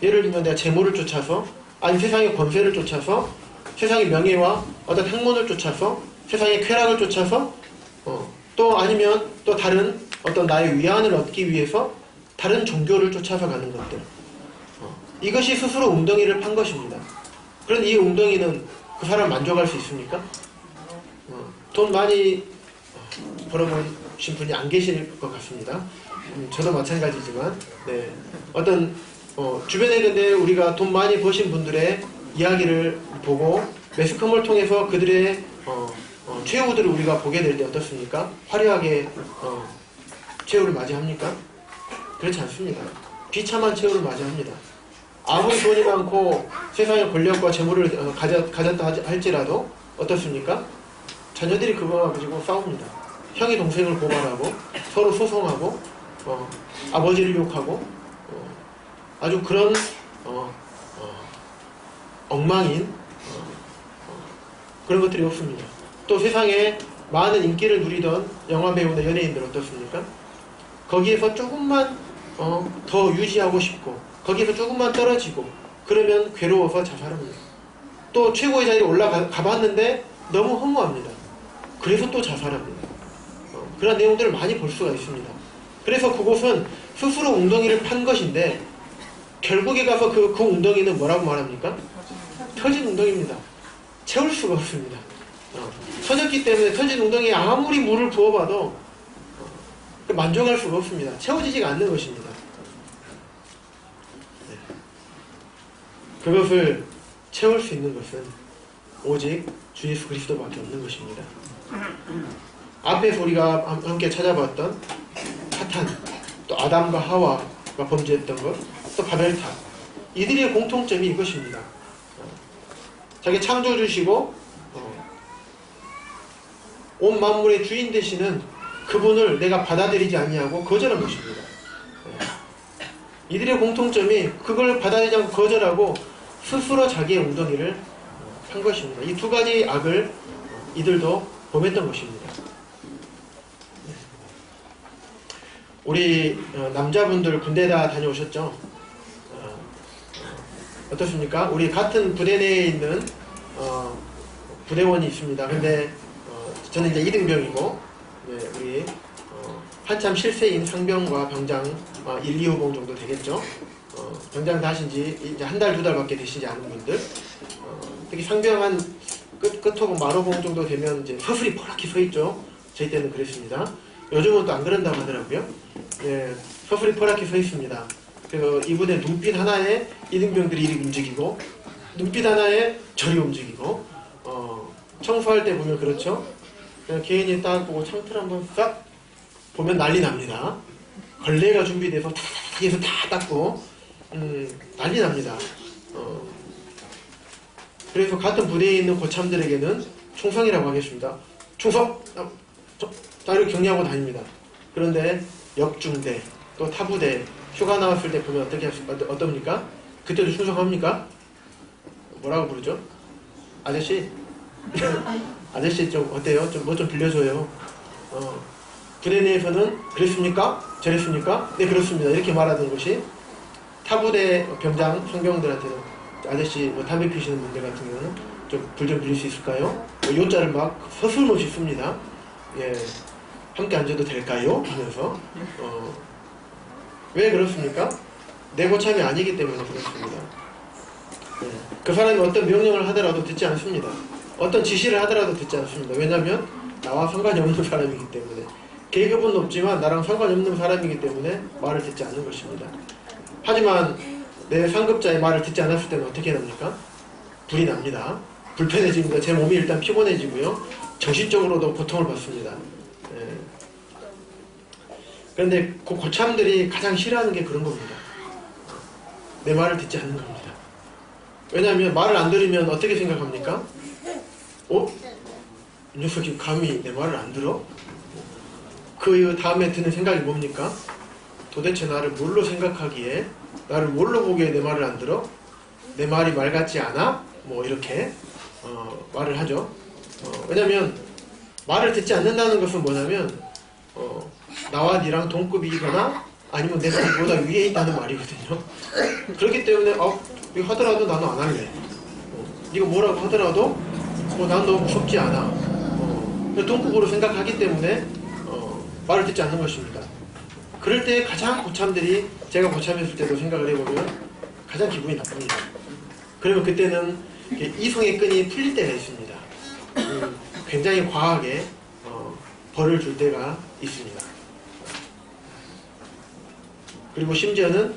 예를 들면 내가 재물을 쫓아서, 아니 세상의 권세를 쫓아서, 세상의 명예와 어떤 학문을 쫓아서, 세상의 쾌락을 쫓아서, 또 아니면 또 다른 어떤 나의 위안을 얻기 위해서 다른 종교를 쫓아서 가는 것들. 이것이 스스로 웅덩이를 판 것입니다. 그런데 이 웅덩이는 그 사람 만족할 수 있습니까? 돈 많이 벌어보신 분이 안 계실 것 같습니다. 저도 마찬가지지만, 네. 어떤, 주변에 근데 우리가 돈 많이 버신 분들의 이야기를 보고 매스컴을 통해서 그들의, 최후들을 우리가 보게 될 때 어떻습니까? 화려하게, 최후를 맞이합니까? 그렇지 않습니다. 비참한 최후를 맞이합니다. 아무리 돈이 많고 세상의 권력과 재물을 가졌다 할지라도 어떻습니까? 자녀들이 그거 가지고 싸웁니다. 형이 동생을 고발하고 서로 소송하고 아버지를 욕하고 아주 그런 엉망인 그런 것들이 없습니다. 또 세상에 많은 인기를 누리던 영화배우나 연예인들 어떻습니까? 거기에서 조금만 더 유지하고 싶고 거기에서 조금만 떨어지고 그러면 괴로워서 자살합니다. 또 최고의 자리에 올라가봤는데 너무 허무합니다. 그래서 또 자살합니다. 그런 내용들을 많이 볼 수가 있습니다. 그래서 그곳은 스스로 웅덩이를 판 것인데 결국에 가서 그 웅덩이는 뭐라고 말합니까? 터진 웅덩이입니다. 채울 수가 없습니다. 터졌기 때문에 터진 웅덩이에 아무리 물을 부어봐도 만족할 수가 없습니다. 채워지지가 않는 것입니다. 그것을 채울 수 있는 것은 오직 주 예수 그리스도밖에 없는 것입니다. 앞에서 우리가 함께 찾아봤던 사탄, 또 아담과 하와가 범죄했던 것, 또 바벨탑, 이들의 공통점이 이것입니다. 자기 창조주시고 온 만물의 주인 되시는 그분을 내가 받아들이지 아니하고 거절한 것입니다. 이들의 공통점이 그걸 받아들이지 않고 거절하고 스스로 자기의 웅덩이를 한 것입니다. 이 두 가지 악을 이들도 범했던 것입니다. 우리 남자분들 군대 다 다녀오셨죠? 어떻습니까? 우리 같은 부대 내에 있는 부대원이 있습니다. 근데 저는 이제 2등병이고 네, 우리 한참 실세인 상병과 병장 1, 2호봉 정도 되겠죠. 병장 다 하신지 이제 한 달, 두 달밖에 되시지 않은 분들, 특히 상병 한 끝호봉, 말호봉 정도 되면 이제 서술이 퍼렇게 서 있죠. 저희 때는 그랬습니다. 요즘은 또 안 그런다고 하더라고요. 네, 서술이 퍼렇게 서 있습니다. 그래서 이분의 눈빛 하나에 이등병들이 이렇게 움직이고, 눈빛 하나에 저리 움직이고, 청소할 때 보면 그렇죠. 그냥 개인이 딱 보고 창틀 한번 싹 보면 난리 납니다. 걸레가 준비돼서 탁 해서 다 닦고 난리 납니다. 그래서 같은 부대에 있는 고참들에게는 충성이라고 하겠습니다. 충성! 자 이렇게 격려하고 다닙니다. 그런데 역중대 또 타부대 휴가 나왔을 때 보면 어떻습니까? 그때도 충성합니까? 뭐라고 부르죠? 아저씨? 아저씨 좀 어때요? 좀 뭐 좀 빌려줘요. 부대 내에서는 그랬습니까? 저랬습니까? 네 그렇습니다. 이렇게 말하던 것이 타부대 병장 상병들한테는 아저씨 뭐 담배 피시는 분들 같은 경우는 좀 불 좀 빌릴 수 있을까요? 뭐 요자를 막 서슴없이 씁니다. 예, 함께 앉아도 될까요? 하면서 왜 그렇습니까? 내 고참이 아니기 때문에 그렇습니다. 예, 그 사람이 어떤 명령을 하더라도 듣지 않습니다. 어떤 지시를 하더라도 듣지 않습니다. 왜냐하면 나와 상관이 없는 사람이기 때문에, 계급은 높지만 나랑 상관이 없는 사람이기 때문에 말을 듣지 않는 것입니다. 하지만 내 상급자의 말을 듣지 않았을 때는 어떻게 됩니까? 불이 납니다. 불편해집니다. 제 몸이 일단 피곤해지고요. 정신적으로도 고통을 받습니다. 예. 그런데 그 고참들이 가장 싫어하는 게 그런 겁니다. 내 말을 듣지 않는 겁니다. 왜냐하면 말을 안 들으면 어떻게 생각합니까? 이 녀석이 감히 내 말을 안 들어? 그 다음에 드는 생각이 뭡니까? 도대체 나를 뭘로 생각하기에, 나를 뭘로 보기에 내 말을 안 들어? 내 말이 말 같지 않아? 뭐 이렇게 말을 하죠. 왜냐면 말을 듣지 않는다는 것은 뭐냐면 나와 니랑 동급이거나 아니면 내가 보다 위에 있다는 말이거든요. 그렇기 때문에 이거 하더라도 나는 안 할래. 네가 뭐라고 하더라도 난 너무 무섭지 않아. 동급으로 생각하기 때문에 말을 듣지 않는 것입니다. 그럴 때 가장 고참들이, 제가 고참이었을 때도 생각을 해보면 가장 기분이 나쁩니다. 그러면 그때는 이성의 끈이 풀릴 때가 있습니다. 굉장히 과하게 벌을 줄 때가 있습니다. 그리고 심지어는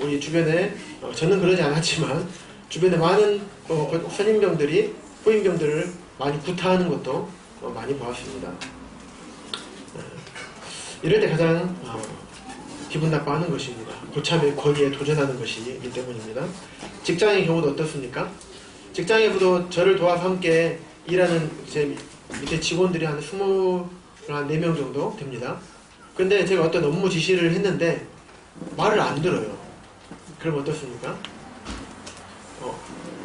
우리 주변에, 저는 그러지 않았지만 주변에 많은 선임병들이 후임병들을 많이 구타하는 것도 많이 보았습니다. 이럴 때 가장 기분 나빠하는 것입니다. 고참의 권위에 도전하는 것이기 때문입니다. 직장의 경우도 어떻습니까? 직장에서도 저를 도와서 함께 일하는 제 밑에 직원들이 한 24명 정도 됩니다. 근데 제가 어떤 업무 지시를 했는데 말을 안 들어요. 그럼 어떻습니까?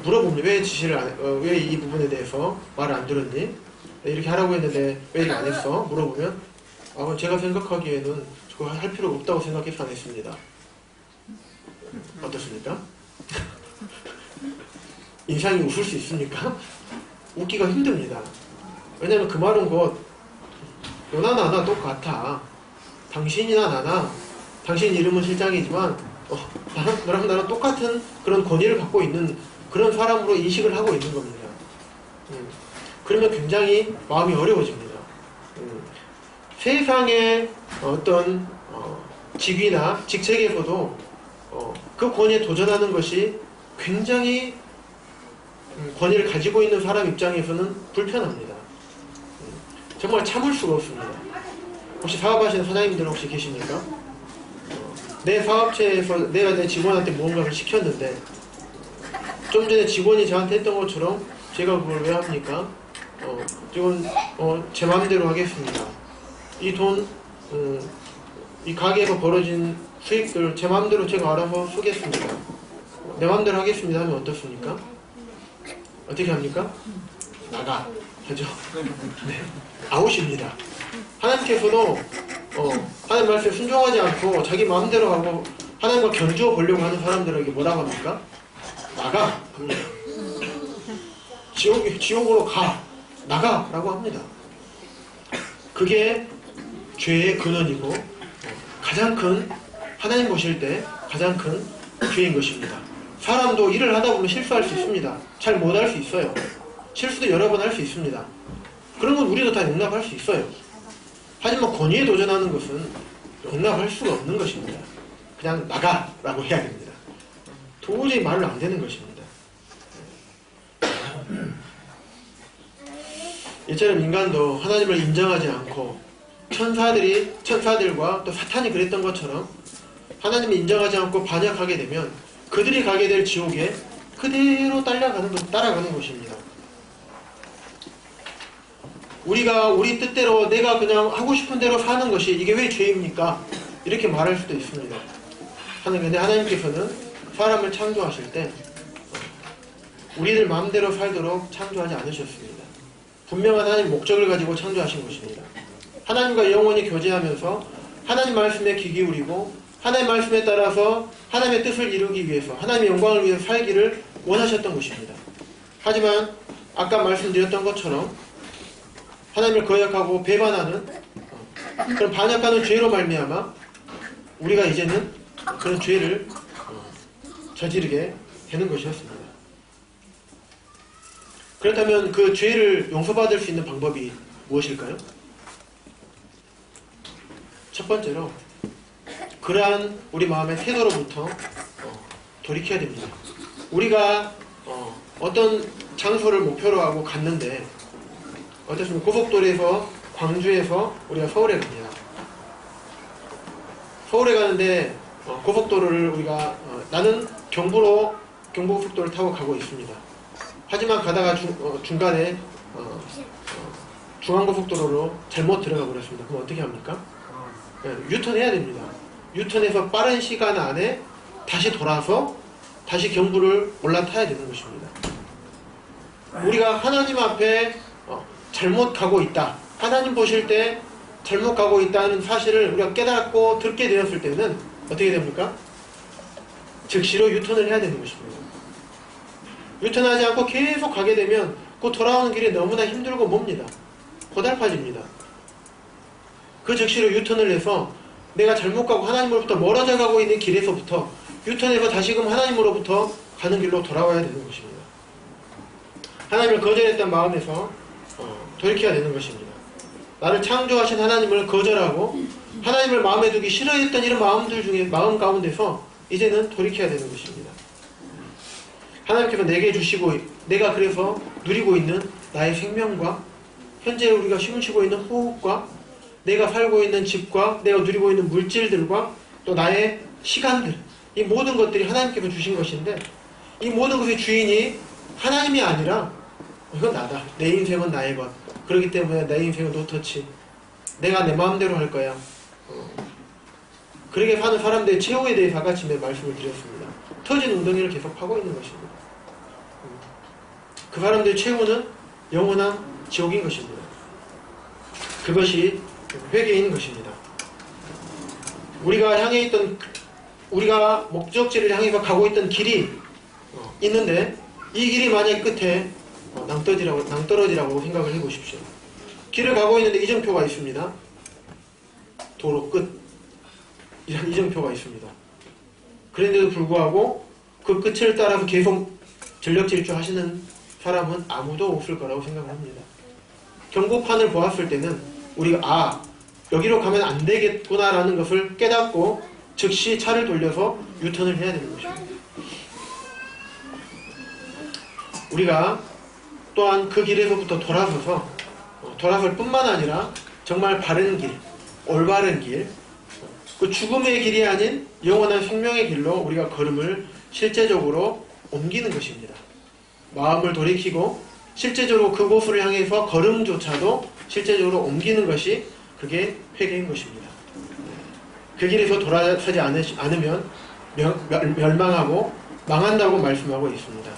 물어봅니다. 왜 지시를 왜 이 부분에 대해서 말을 안 들었니? 이렇게 하라고 했는데 왜 이렇게 안 했어? 물어보면 그럼 제가 생각하기에는 저거 할 필요가 없다고 생각해서 안 했습니다. 어떻습니까? 인상이 웃을 수 있습니까? 웃기가 힘듭니다. 왜냐면 그 말은 곧 너나 나나 똑같아. 당신이나 나나, 당신 이름은 실장이지만 너랑 나랑 똑같은 그런 권위를 갖고 있는 그런 사람으로 인식을 하고 있는 겁니다. 그러면 굉장히 마음이 어려워집니다. 세상의 어떤 직위나 직책에서도 그 권위에 도전하는 것이 굉장히 권위를 가지고 있는 사람 입장에서는 불편합니다. 정말 참을 수가 없습니다. 혹시 사업하시는 사장님들 혹시 계십니까? 내 사업체에서 내가 내 직원한테 무언가를 시켰는데 좀 전에 직원이 저한테 했던 것처럼 제가 그걸 왜 합니까? 지금 제 마음대로 하겠습니다. 이 돈, 이 가게에서 벌어진 수익들 제 마음대로 제가 알아서 쓰겠습니다. 내 마음대로 하겠습니다 하면 어떻습니까? 어떻게 합니까? 나가 하죠. 네. 아웃입니다. 하나님께서도 하나님 말씀에 순종하지 않고 자기 마음대로 하고 하나님과 견주어 보려고 하는 사람들에게 뭐라고 합니까? 나가 합니다. 지옥으로 가, 나가 라고 합니다. 그게 죄의 근원이고 가장 큰, 하나님 보실 때 가장 큰 죄인 것입니다. 사람도 일을 하다 보면 실수할 수 있습니다. 잘 못할 수 있어요. 실수도 여러 번 할 수 있습니다. 그런 건 우리도 다 용납할 수 있어요. 하지만 권위에 도전하는 것은 용납할 수가 없는 것입니다. 그냥 나가 라고 해야 됩니다. 도저히 말로 안 되는 것입니다. 이처럼 인간도 하나님을 인정하지 않고 천사들과 또 사탄이 그랬던 것처럼 하나님을 인정하지 않고 반역하게 되면 그들이 가게 될 지옥에 그대로 따라가는 것입니다. 우리가 우리 뜻대로 내가 그냥 하고 싶은 대로 사는 것이 이게 왜 죄입니까? 이렇게 말할 수도 있습니다. 근데 하나님께서는 사람을 창조하실 때 우리들 마음대로 살도록 창조하지 않으셨습니다. 분명한 하나님 목적을 가지고 창조하신 것입니다. 하나님과 영원히 교제하면서 하나님 말씀에 귀 기울이고 하나님 말씀에 따라서 하나님의 뜻을 이루기 위해서 하나님의 영광을 위해서 살기를 원하셨던 것입니다. 하지만 아까 말씀드렸던 것처럼 하나님을 거역하고 배반하는 그런 반역하는 죄로 말미암아 우리가 이제는 그런 죄를 저지르게 되는 것이었습니다. 그렇다면 그 죄를 용서받을 수 있는 방법이 무엇일까요? 첫 번째로 그러한 우리 마음의 태도로부터 돌이켜야 됩니다. 우리가 어떤 장소를 목표로 하고 갔는데 어떻습니까? 고속도로에서 광주에서 우리가 서울에 갑니다. 서울에 가는데 고속도로를 우리가 나는 경부고속도로를 타고 가고 있습니다. 하지만 가다가 중간에 중앙고속도로로 잘못 들어가 버렸습니다. 그럼 어떻게 합니까? 유턴해야 됩니다. 유턴해서 빠른 시간 안에 다시 돌아서 다시 경부를 올라타야 되는 것입니다. 우리가 하나님 앞에 잘못 가고 있다. 하나님 보실 때 잘못 가고 있다는 사실을 우리가 깨닫고 듣게 되었을 때는 어떻게 됩니까? 즉시로 유턴을 해야 되는 것입니다. 유턴하지 않고 계속 가게 되면 그 돌아오는 길이 너무나 힘들고 멉니다. 고달파집니다. 그 즉시로 유턴을 해서 내가 잘못 가고 하나님으로부터 멀어져 가고 있는 길에서부터 유턴해서 다시금 하나님으로부터 가는 길로 돌아와야 되는 것입니다. 하나님을 거절했던 마음에서 돌이켜야 되는 것입니다. 나를 창조하신 하나님을 거절하고 하나님을 마음에 두기 싫어했던 이런 마음들 중에 마음 가운데서 이제는 돌이켜야 되는 것입니다. 하나님께서 내게 주시고 내가 그래서 누리고 있는 나의 생명과 현재 우리가 숨쉬고 있는 호흡과 내가 살고 있는 집과 내가 누리고 있는 물질들과 또 나의 시간들, 이 모든 것들이 하나님께서 주신 것인데 이 모든 것의 주인이 하나님이 아니라 이건 나다. 내 인생은 나의 것. 그렇기 때문에 내 인생은 노터치. 내가 내 마음대로 할 거야. 그렇게 사는 사람들의 최후에 대해서 아까 말씀을 드렸습니다. 터진 웅덩이를 계속 파고 있는 것입니다. 그 사람들의 최후는 영원한 지옥인 것입니다. 그것이 회개인 것입니다. 우리가 목적지를 향해서 가고 있던 길이 있는데 이 길이 만약 끝에 낭떠러지라고 생각을 해보십시오. 길을 가고 있는데 이정표가 있습니다. 도로 끝. 이런 이정표가 있습니다. 그런데도 불구하고 그 끝을 따라서 계속 전력 질주하시는 사람은 아무도 없을 거라고 생각합니다. 경고판을 보았을 때는 우리가 여기로 가면 안 되겠구나라는 것을 깨닫고 즉시 차를 돌려서 유턴을 해야 되는 것입니다. 우리가 또한 그 길에서부터 돌아설 뿐만 아니라 정말 바른 길, 올바른 길, 그 죽음의 길이 아닌 영원한 생명의 길로 우리가 걸음을 실제적으로 옮기는 것입니다. 마음을 돌이키고 실제적으로 그곳을 향해서 걸음조차도 실제적으로 옮기는 것이 그게 회개인 것입니다. 그 길에서 돌아서지 않으면 멸망하고 망한다고 말씀하고 있습니다.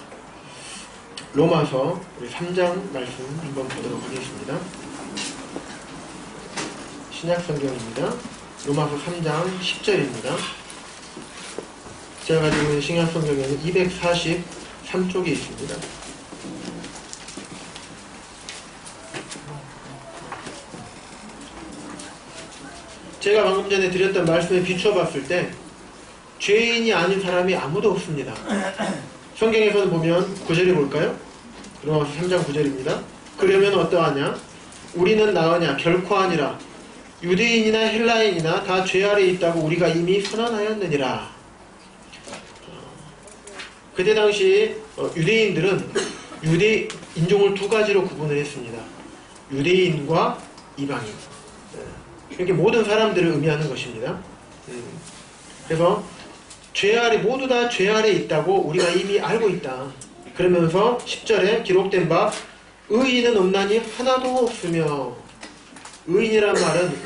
로마서 우리 3장 말씀 한번 보도록 하겠습니다. 신약성경입니다. 로마서 3장 10절입니다. 제가 가지고 있는 신약성경에는 243쪽이 있습니다. 제가 방금 전에 드렸던 말씀에 비추어 봤을 때 죄인이 아닌 사람이 아무도 없습니다. 성경에서는 보면 9절이 볼까요? 로마서 3장 9절입니다. 그러면 어떠하냐? 우리는 나으냐? 결코 아니라 유대인이나 헬라인이나 다 죄 아래 있다고 우리가 이미 선언하였느니라. 그때 당시 유대인들은 유대 인종을 두 가지로 구분을 했습니다. 유대인과 이방인. 이렇게 모든 사람들을 의미하는 것입니다. 그래서 죄 아래, 모두 다 죄 아래 있다고 우리가 이미 알고 있다. 그러면서 10절에 기록된 바 의인은 없나니 하나도 없으며, 의인이란 말은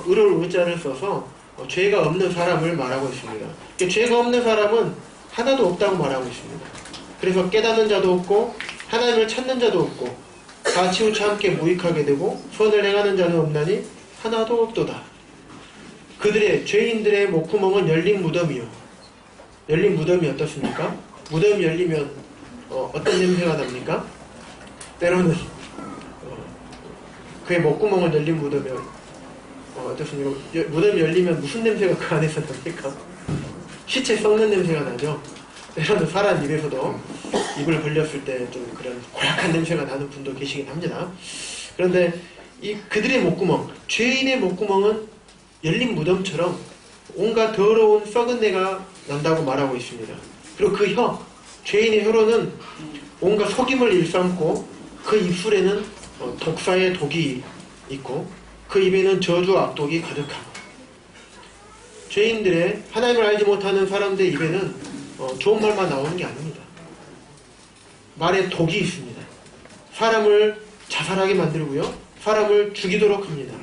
의를 의자를 써서 죄가 없는 사람을 말하고 있습니다. 죄가 없는 사람은 하나도 없다고 말하고 있습니다. 그래서 깨닫는 자도 없고 하나님을 찾는 자도 없고 다 치우쳐 함께 무익하게 되고 선을 행하는 자는 없나니 하나도 없도다. 그들의 죄인들의 목구멍은 열린 무덤이요. 열린 무덤이 어떻습니까? 무덤이 열리면 어떤 냄새가 납니까? 때로는 그의 목구멍은 열린 무덤이요. 어떻습니까? 무덤이 열리면 무슨 냄새가 그 안에서 납니까? 시체 썩는 냄새가 나죠. 때로는 사람 입에서도 입을 벌렸을 때 좀 그런 고약한 냄새가 나는 분도 계시긴 합니다. 그런데 그들의 목구멍, 죄인의 목구멍은 열린 무덤처럼 온갖 더러운 썩은 내가 난다고 말하고 있습니다. 그리고 그 혀, 죄인의 혀로는 온갖 속임을 일삼고 그 입술에는 독사의 독이 있고 그 입에는 저주와 악독이 가득하고 죄인들의 하나님을 알지 못하는 사람들의 입에는 좋은 말만 나오는 게 아닙니다. 말에 독이 있습니다. 사람을 자살하게 만들고요. 사람을 죽이도록 합니다.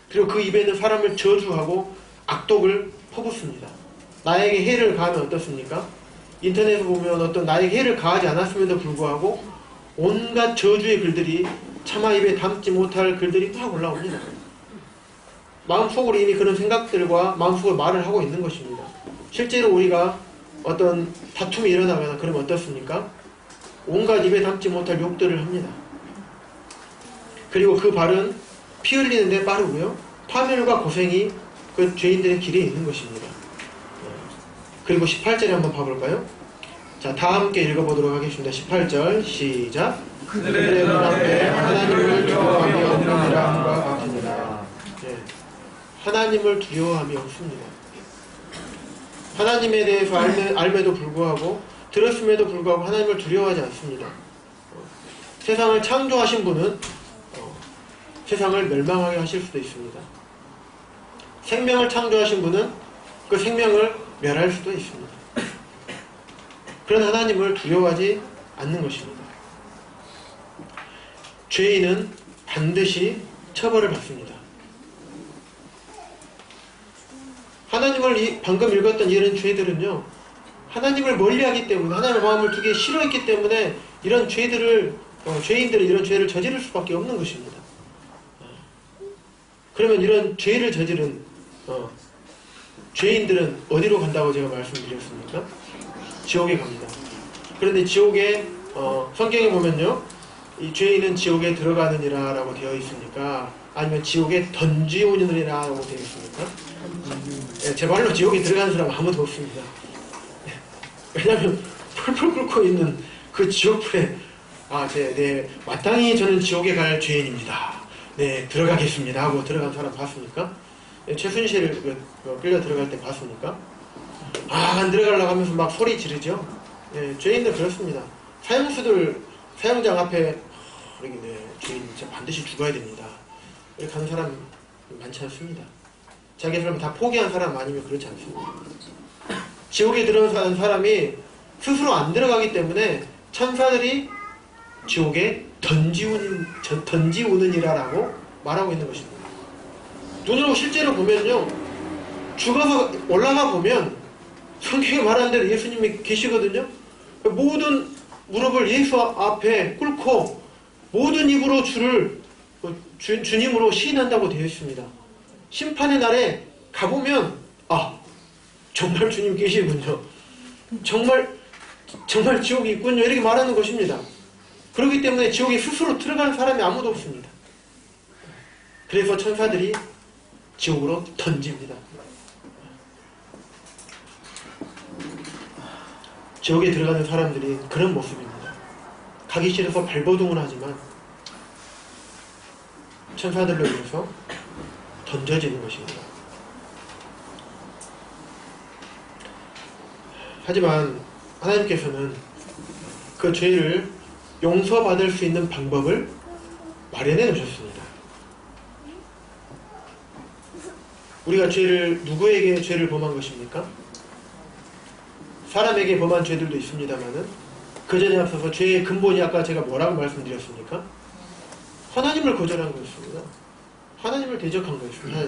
그리고 그 입에는 사람을 저주하고 악독을 퍼붓습니다. 나에게 해를 가하면 어떻습니까? 인터넷에 보면 어떤 나에게 해를 가하지 않았음에도 불구하고 온갖 저주의 글들이 차마 입에 담지 못할 글들이 막 올라옵니다. 마음속으로 이미 그런 생각들과 마음속으로 말을 하고 있는 것입니다. 실제로 우리가 어떤 다툼이 일어나거나 그러면 어떻습니까? 온갖 입에 담지 못할 욕들을 합니다. 그리고 그 발은 피 흘리는데 빠르고요. 파멸과 고생이 그 죄인들의 길에 있는 것입니다. 그리고 18절에 한번 봐볼까요? 자, 다 함께 읽어보도록 하겠습니다. 18절 시작. 그들의 눈앞에 하나님을 두려워함이 없느니라 함과 같으니라. 하나님을 두려워함이 없습니다. 하나님에 대해서 알매도 불구하고 들었음에도 불구하고 하나님을 두려워하지 않습니다. 세상을 창조하신 분은 세상을 멸망하게 하실 수도 있습니다. 생명을 창조하신 분은 그 생명을 멸할 수도 있습니다. 그런 하나님을 두려워하지 않는 것입니다. 죄인은 반드시 처벌을 받습니다. 하나님을 방금 읽었던 이런 죄들은요, 하나님을 멀리하기 때문에, 하나님의 마음을 두기 싫어했기 때문에 이런 죄인들은 이런 죄를 저지를 수밖에 없는 것입니다. 그러면 이런 죄를 저지른 죄인들은 어디로 간다고 제가 말씀드렸습니까? 지옥에 갑니다. 그런데 지옥에 성경에 보면요, 이 죄인은 지옥에 들어가느니라 라고 되어 있습니까? 아니면 지옥에 던지오느니라 라고 되어 있습니까? 제 말로 지옥에 들어가는 사람은 아무도 없습니다. 왜냐하면 펄펄 끓고 있는 그 지옥불에 마땅히 저는 지옥에 갈 죄인입니다. 네, 들어가겠습니다 하고 들어간 사람 봤습니까? 최순실 끌려 들어갈 때 봤습니까? 안 들어가려고 하면서 막 소리 지르죠. 죄인들 그렇습니다. 사형장 앞에 죄인 진짜 반드시 죽어야 됩니다. 이렇게 하는 사람 많지 않습니다. 자기 삶을 다 포기한 사람 아니면 그렇지 않습니다. 지옥에 들어가는 사람이 스스로 안 들어가기 때문에 천사들이 지옥에 던지우느니라라고 말하고 있는 것입니다. 눈으로 실제로 보면요, 죽어서 올라가 보면 성경에 말하는 대로 예수님이 계시거든요. 모든 무릎을 예수 앞에 꿇고 모든 입으로 주님으로 시인한다고 되어 있습니다. 심판의 날에 가보면 정말 주님 계시군요. 정말 지옥이 있군요. 이렇게 말하는 것입니다. 그렇기 때문에 지옥에 스스로 들어가는 사람이 아무도 없습니다. 그래서 천사들이 지옥으로 던집니다. 지옥에 들어가는 사람들이 그런 모습입니다. 가기 싫어서 발버둥을 하지만 천사들로 인해서 던져지는 것입니다. 하지만 하나님께서는 그 죄를 용서받을 수 있는 방법을 마련해 놓으셨습니다. 우리가 누구에게 죄를 범한 것입니까? 사람에게 범한 죄들도 있습니다만은 그 전에 앞서서 죄의 근본이 아까 제가 뭐라고 말씀드렸습니까? 하나님을 거절한 것입니다. 하나님을 대적한 것입니다.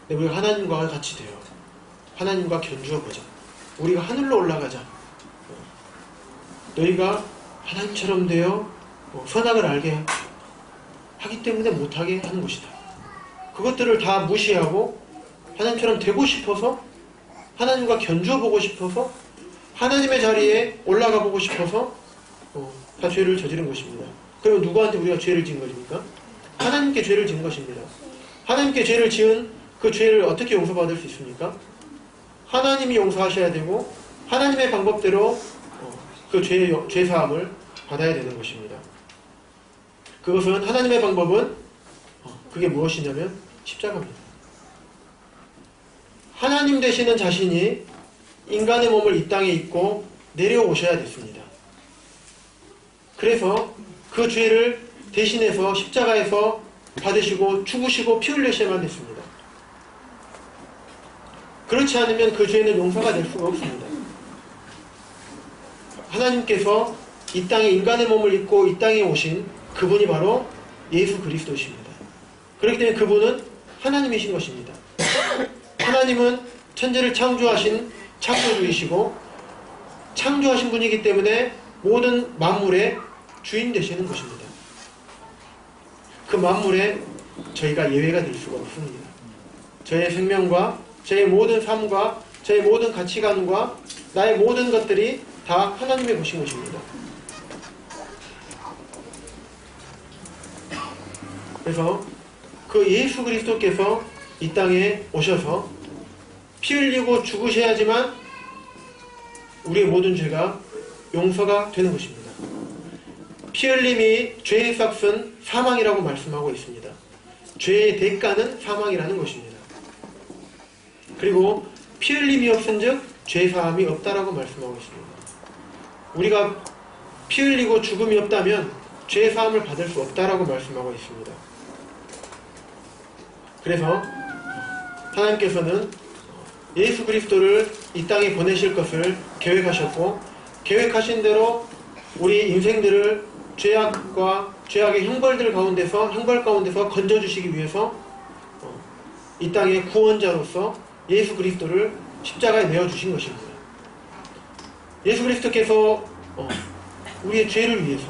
우리가 하나님과 같이 돼요. 하나님과 견주어보자. 우리가 하늘로 올라가자. 너희가 하나님처럼 되어 선악을 알게 하기 때문에 못하게 하는 것이다. 그것들을 다 무시하고 하나님처럼 되고 싶어서, 하나님과 견주어보고 싶어서, 하나님의 자리에 올라가 보고 싶어서 다 죄를 저지른 것입니다. 그러면 누구한테 우리가 죄를 지은 것입니까? 하나님께 죄를 지은 것입니다. 하나님께 죄를 지은 그 죄를 어떻게 용서받을 수 있습니까? 하나님이 용서하셔야 되고 하나님의 방법대로 그 죄사함을 받아야 되는 것입니다. 그것은 하나님의 방법은 그게 무엇이냐면 십자가입니다. 하나님 되시는 자신이 인간의 몸을 이 땅에 입고 내려오셔야 됐습니다. 그래서 그 죄를 대신해서 십자가에서 받으시고 죽으시고 피 흘리셔야만 됐습니다. 그렇지 않으면 그 죄는 용서가 될 수가 없습니다. 하나님께서 이 땅에 인간의 몸을 입고 이 땅에 오신 그분이 바로 예수 그리스도십니다. 그렇기 때문에 그분은 하나님이신 것입니다. 하나님은 천지를 창조하신 창조주이시고 창조하신 분이기 때문에 모든 만물의 주인 되시는 것입니다. 그 만물에 저희가 예외가 될 수가 없습니다. 저의 생명과 저의 모든 삶과 저의 모든 가치관과 나의 모든 것들이 다 하나님의 것인 것입니다. 그래서 그 예수 그리스도께서 이 땅에 오셔서 피 흘리고 죽으셔야지만 우리의 모든 죄가 용서가 되는 것입니다. 피 흘림이 죄의 값은 사망이라고 말씀하고 있습니다. 죄의 대가는 사망이라는 것입니다. 그리고 피 흘림이 없은즉 죄 사함이 없다라고 말씀하고 있습니다. 우리가 피 흘리고 죽음이 없다면 죄 사함을 받을 수 없다라고 말씀하고 있습니다. 그래서 하나님께서는 예수 그리스도를 이 땅에 보내실 것을 계획하셨고 계획하신 대로 우리 인생들을 죄악과 죄악의 형벌 가운데서 건져주시기 위해서 이 땅의 구원자로서 예수 그리스도를 십자가에 내어주신 것입니다. 예수 그리스도께서 우리의 죄를 위해서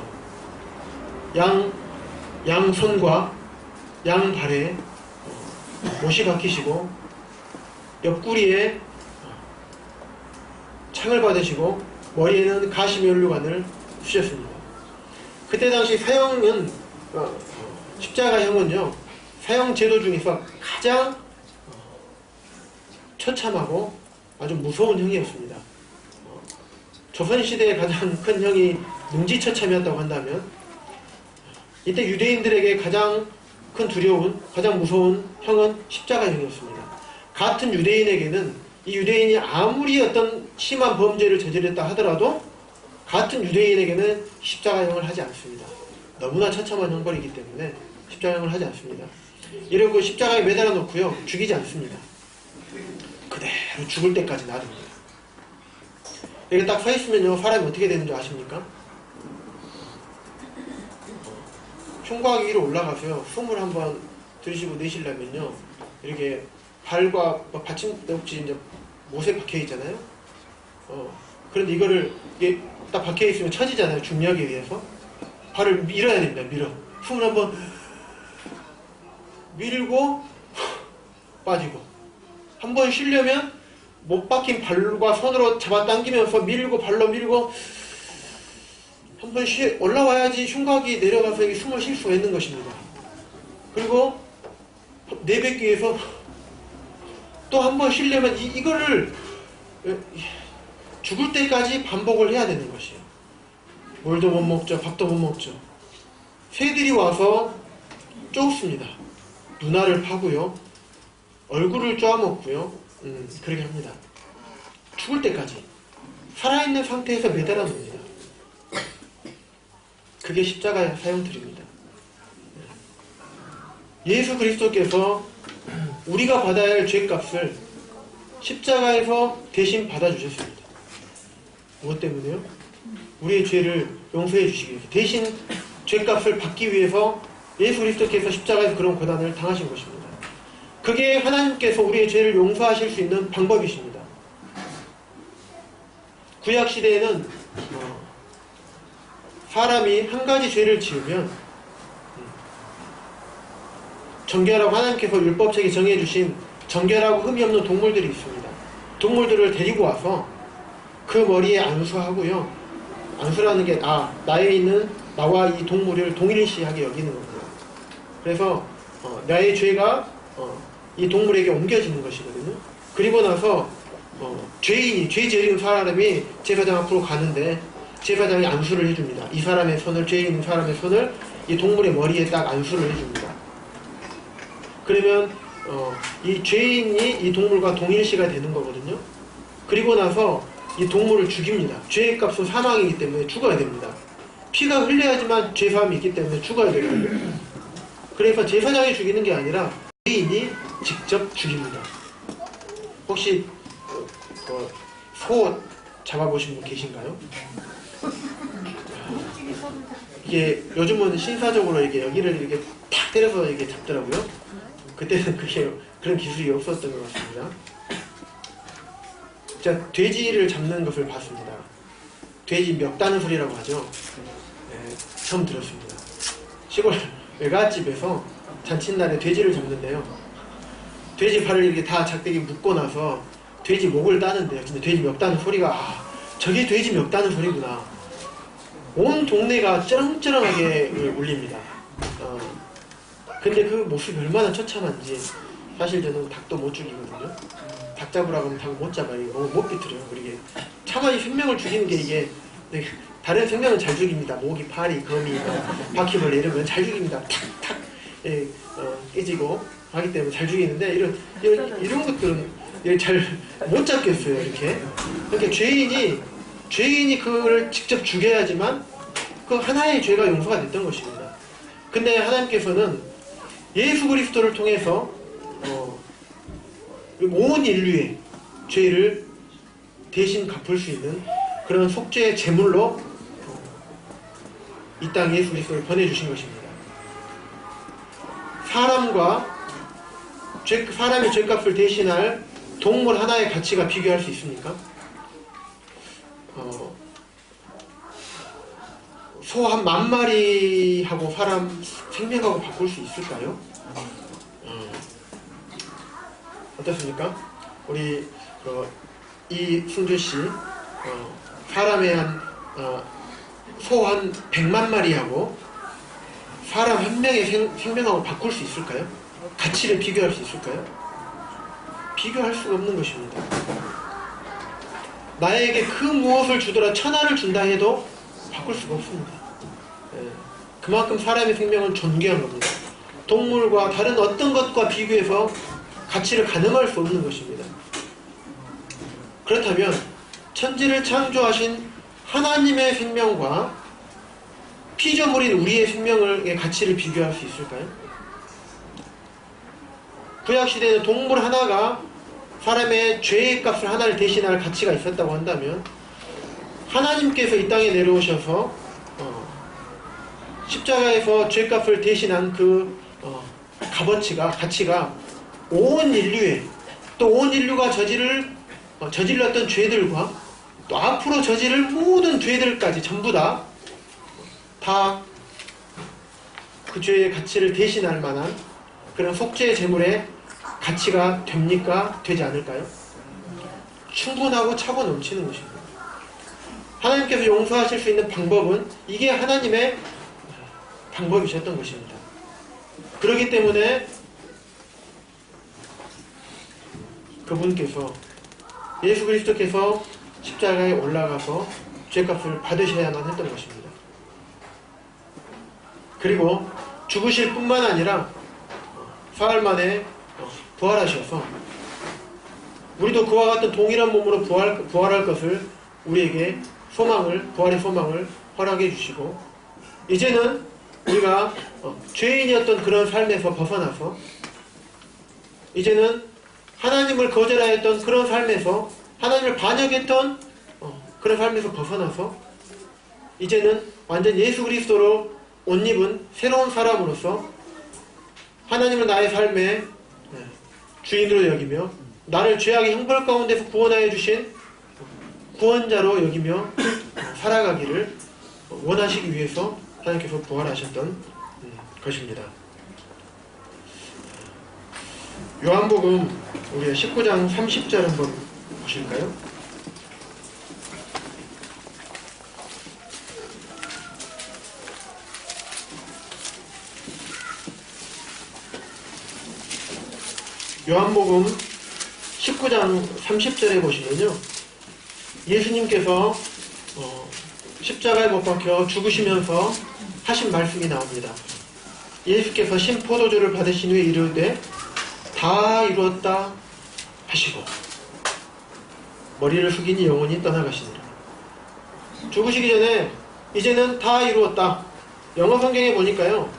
양손과 양발에 못이 박히시고 옆구리에 창을 받으시고 머리에는 가시면류관을 쓰셨습니다. 그때 당시 사형은 십자가형은요 사형 제도 중에서 가장 처참하고 아주 무서운 형이었습니다. 조선시대의 가장 큰 형이 능지처참이었다고 한다면 이때 유대인들에게 가장 큰 두려운 가장 무서운 형은 십자가형이었습니다. 같은 유대인에게는 이 유대인이 아무리 어떤 심한 범죄를 저질렀다 하더라도 같은 유대인에게는 십자가형을 하지 않습니다. 너무나 처참한 형벌이기 때문에 십자가형을 하지 않습니다. 이러고 십자가에 매달아 놓고요 죽이지 않습니다. 그대로 죽을 때까지 놔둡니다. 여기 딱 서 있으면요 사람이 어떻게 되는 줄 아십니까? 흉곽 위로 올라가서요 숨을 한번 들이쉬고 내쉬려면요 이렇게 발과 받침대없이 이제 못에 박혀 있잖아요. 그런데 이거를 이게 딱 박혀 있으면 처지잖아요. 중력에 의해서 발을 밀어야 됩니다. 숨을 한번 밀고 빠지고 한번 쉬려면 못 박힌 발과 손으로 잡아당기면서 밀고 발로 밀고 한번 올라와야지 흉곽이 내려가서 숨을 쉴 수가 있는 것입니다. 그리고 내뱉기위해서 또 한 번 쉬려면 이거를 죽을 때까지 반복을 해야 되는 것이에요. 물도 못 먹죠. 밥도 못 먹죠. 새들이 와서 쫓습니다. 눈알을 파고요. 얼굴을 쪼아먹고요. 그렇게 합니다. 죽을 때까지 살아있는 상태에서 매달아 놓습니다. 그게 십자가의 사형틀입니다. 예수 그리스도께서 우리가 받아야 할 죄값을 십자가에서 대신 받아주셨습니다. 무엇 때문에요? 우리의 죄를 용서해 주시기 위해서 대신 죄값을 받기 위해서 예수 그리스도께서 십자가에서 그런 고난을 당하신 것입니다. 그게 하나님께서 우리의 죄를 용서하실 수 있는 방법이십니다. 구약시대에는 사람이 한 가지 죄를 지으면 정결하고 하나님께서 율법책에 정해주신 정결하고 흠이 없는 동물들이 있습니다. 동물들을 데리고 와서 그 머리에 안수하고요. 안수라는 게 나에 있는 나와 이 동물을 동일시하게 여기는 겁니다. 그래서 나의 죄가 이 동물에게 옮겨지는 것이거든요. 그리고 나서 죄인이 죄 지은 사람이 제사장 앞으로 가는데 제사장이 안수를 해줍니다. 이 사람의 손을 죄 있는 사람의 손을 이 동물의 머리에 딱 안수를 해줍니다. 그러면 이 죄인이 이 동물과 동일시가 되는 거거든요. 그리고 나서 이 동물을 죽입니다. 죄의 값은 사망이기 때문에 죽어야 됩니다. 피가 흘려야지만 죄사함이 있기 때문에 죽어야 되거든요. 그래서 제사장이 죽이는 게 아니라 죄인이 직접 죽입니다. 혹시 소 잡아보신 분 계신가요? 이게 요즘은 신사적으로 이게 여기를 이렇게 탁 때려서 이게 잡더라고요. 그때는 그런 기술이 없었던 것 같습니다. 자, 돼지를 잡는 것을 봤습니다. 돼지 멱다는 소리라고 하죠. 네, 처음 들었습니다. 시골 외갓집에서 잔칫날에 돼지를 잡는데요. 돼지 발을 이렇게 다 작대기 묶고 나서 돼지 목을 따는데요. 근데 돼지 멱다는 소리가 저게 돼지 멱다는 소리구나. 온 동네가 쩌렁쩌렁하게 울립니다. 근데 그 모습이 얼마나 처참한지 사실 저는 닭도 못 죽이거든요. 닭 잡으라고 하면 닭을 못 잡아요. 너무 못 비틀어요. 그리고 차마이 생명을 죽이는 게 이게 다른 생명은 잘 죽입니다. 모기, 파리, 거미, 바퀴벌레 이런 건 잘 죽입니다. 탁탁 깨지고 하기 때문에 잘 죽이는데 이런 것들은 잘 못 잡겠어요. 이렇게. 그러니까 죄인이 그걸 직접 죽여야지만 그 하나의 죄가 용서가 됐던 것입니다. 근데 하나님께서는 예수 그리스도를 통해서 온 인류의 죄를 대신 갚을 수 있는 그런 속죄의 제물로 이 땅에 예수 그리스도를 보내주신 것입니다. 사람의 죄값을 대신할 동물 하나의 가치가 비교할 수 있습니까? 소 한 10,000마리하고 사람 생명하고 바꿀 수 있을까요? 어떻습니까? 우리 이승주씨 사람의 소 한 100만 마리하고 사람 한 명의 생명하고 바꿀 수 있을까요? 가치를 비교할 수 있을까요? 비교할 수가 없는 것입니다. 나에게 그 무엇을 주더라 천하를 준다 해도 바꿀 수가 없습니다. 그만큼 사람의 생명은 존귀한 겁니다. 동물과 다른 어떤 것과 비교해서 가치를 가늠할 수 없는 것입니다. 그렇다면 천지를 창조하신 하나님의 생명과 피조물인 우리의 생명의 가치를 비교할 수 있을까요? 구약시대에는 동물 하나가 사람의 죄의 값을 하나를 대신할 가치가 있었다고 한다면 하나님께서 이 땅에 내려오셔서 십자가에서 죄값을 대신한 그 가치가 온 인류에 또 온 인류가 저질렀던 죄들과 또 앞으로 저지를 모든 죄들까지 전부 다 그 죄의 가치를 대신할 만한 그런 속죄의 제물의 가치가 됩니까? 되지 않을까요? 충분하고 차고 넘치는 것입니다. 하나님께서 용서하실 수 있는 방법은 이게 하나님의 방법이셨던 것입니다. 그렇기 때문에 그분께서 예수 그리스도께서 십자가에 올라가서 죄값을 받으셔야만 했던 것입니다. 그리고 죽으실 뿐만 아니라 사흘 만에 부활하셔서 우리도 그와 같은 동일한 몸으로 부활할 것을 우리에게 부활의 소망을 허락해 주시고 이제는 우리가 죄인이었던 그런 삶에서 벗어나서 이제는 하나님을 거절하였던 그런 삶에서 하나님을 반역했던 그런 삶에서 벗어나서 이제는 완전 예수 그리스도로 옷 입은 새로운 사람으로서 하나님은 나의 삶의 주인으로 여기며 나를 죄악의 형벌 가운데서 구원하여 주신 구원자로 여기며 살아가기를 원하시기 위해서 하나님께서 부활하셨던 것입니다. 요한복음 우리가 19장 30절 한번 보실까요? 요한복음 19장 30절에 보시면요. 예수님께서 십자가에 못 박혀 죽으시면서 하신 말씀이 나옵니다. 예수께서 신포도주를 받으신 후에 이르되 다 이루었다 하시고 머리를 숙이니 영혼이 떠나가시니라. 죽으시기 전에 이제는 다 이루었다. 영어 성경에 보니까요.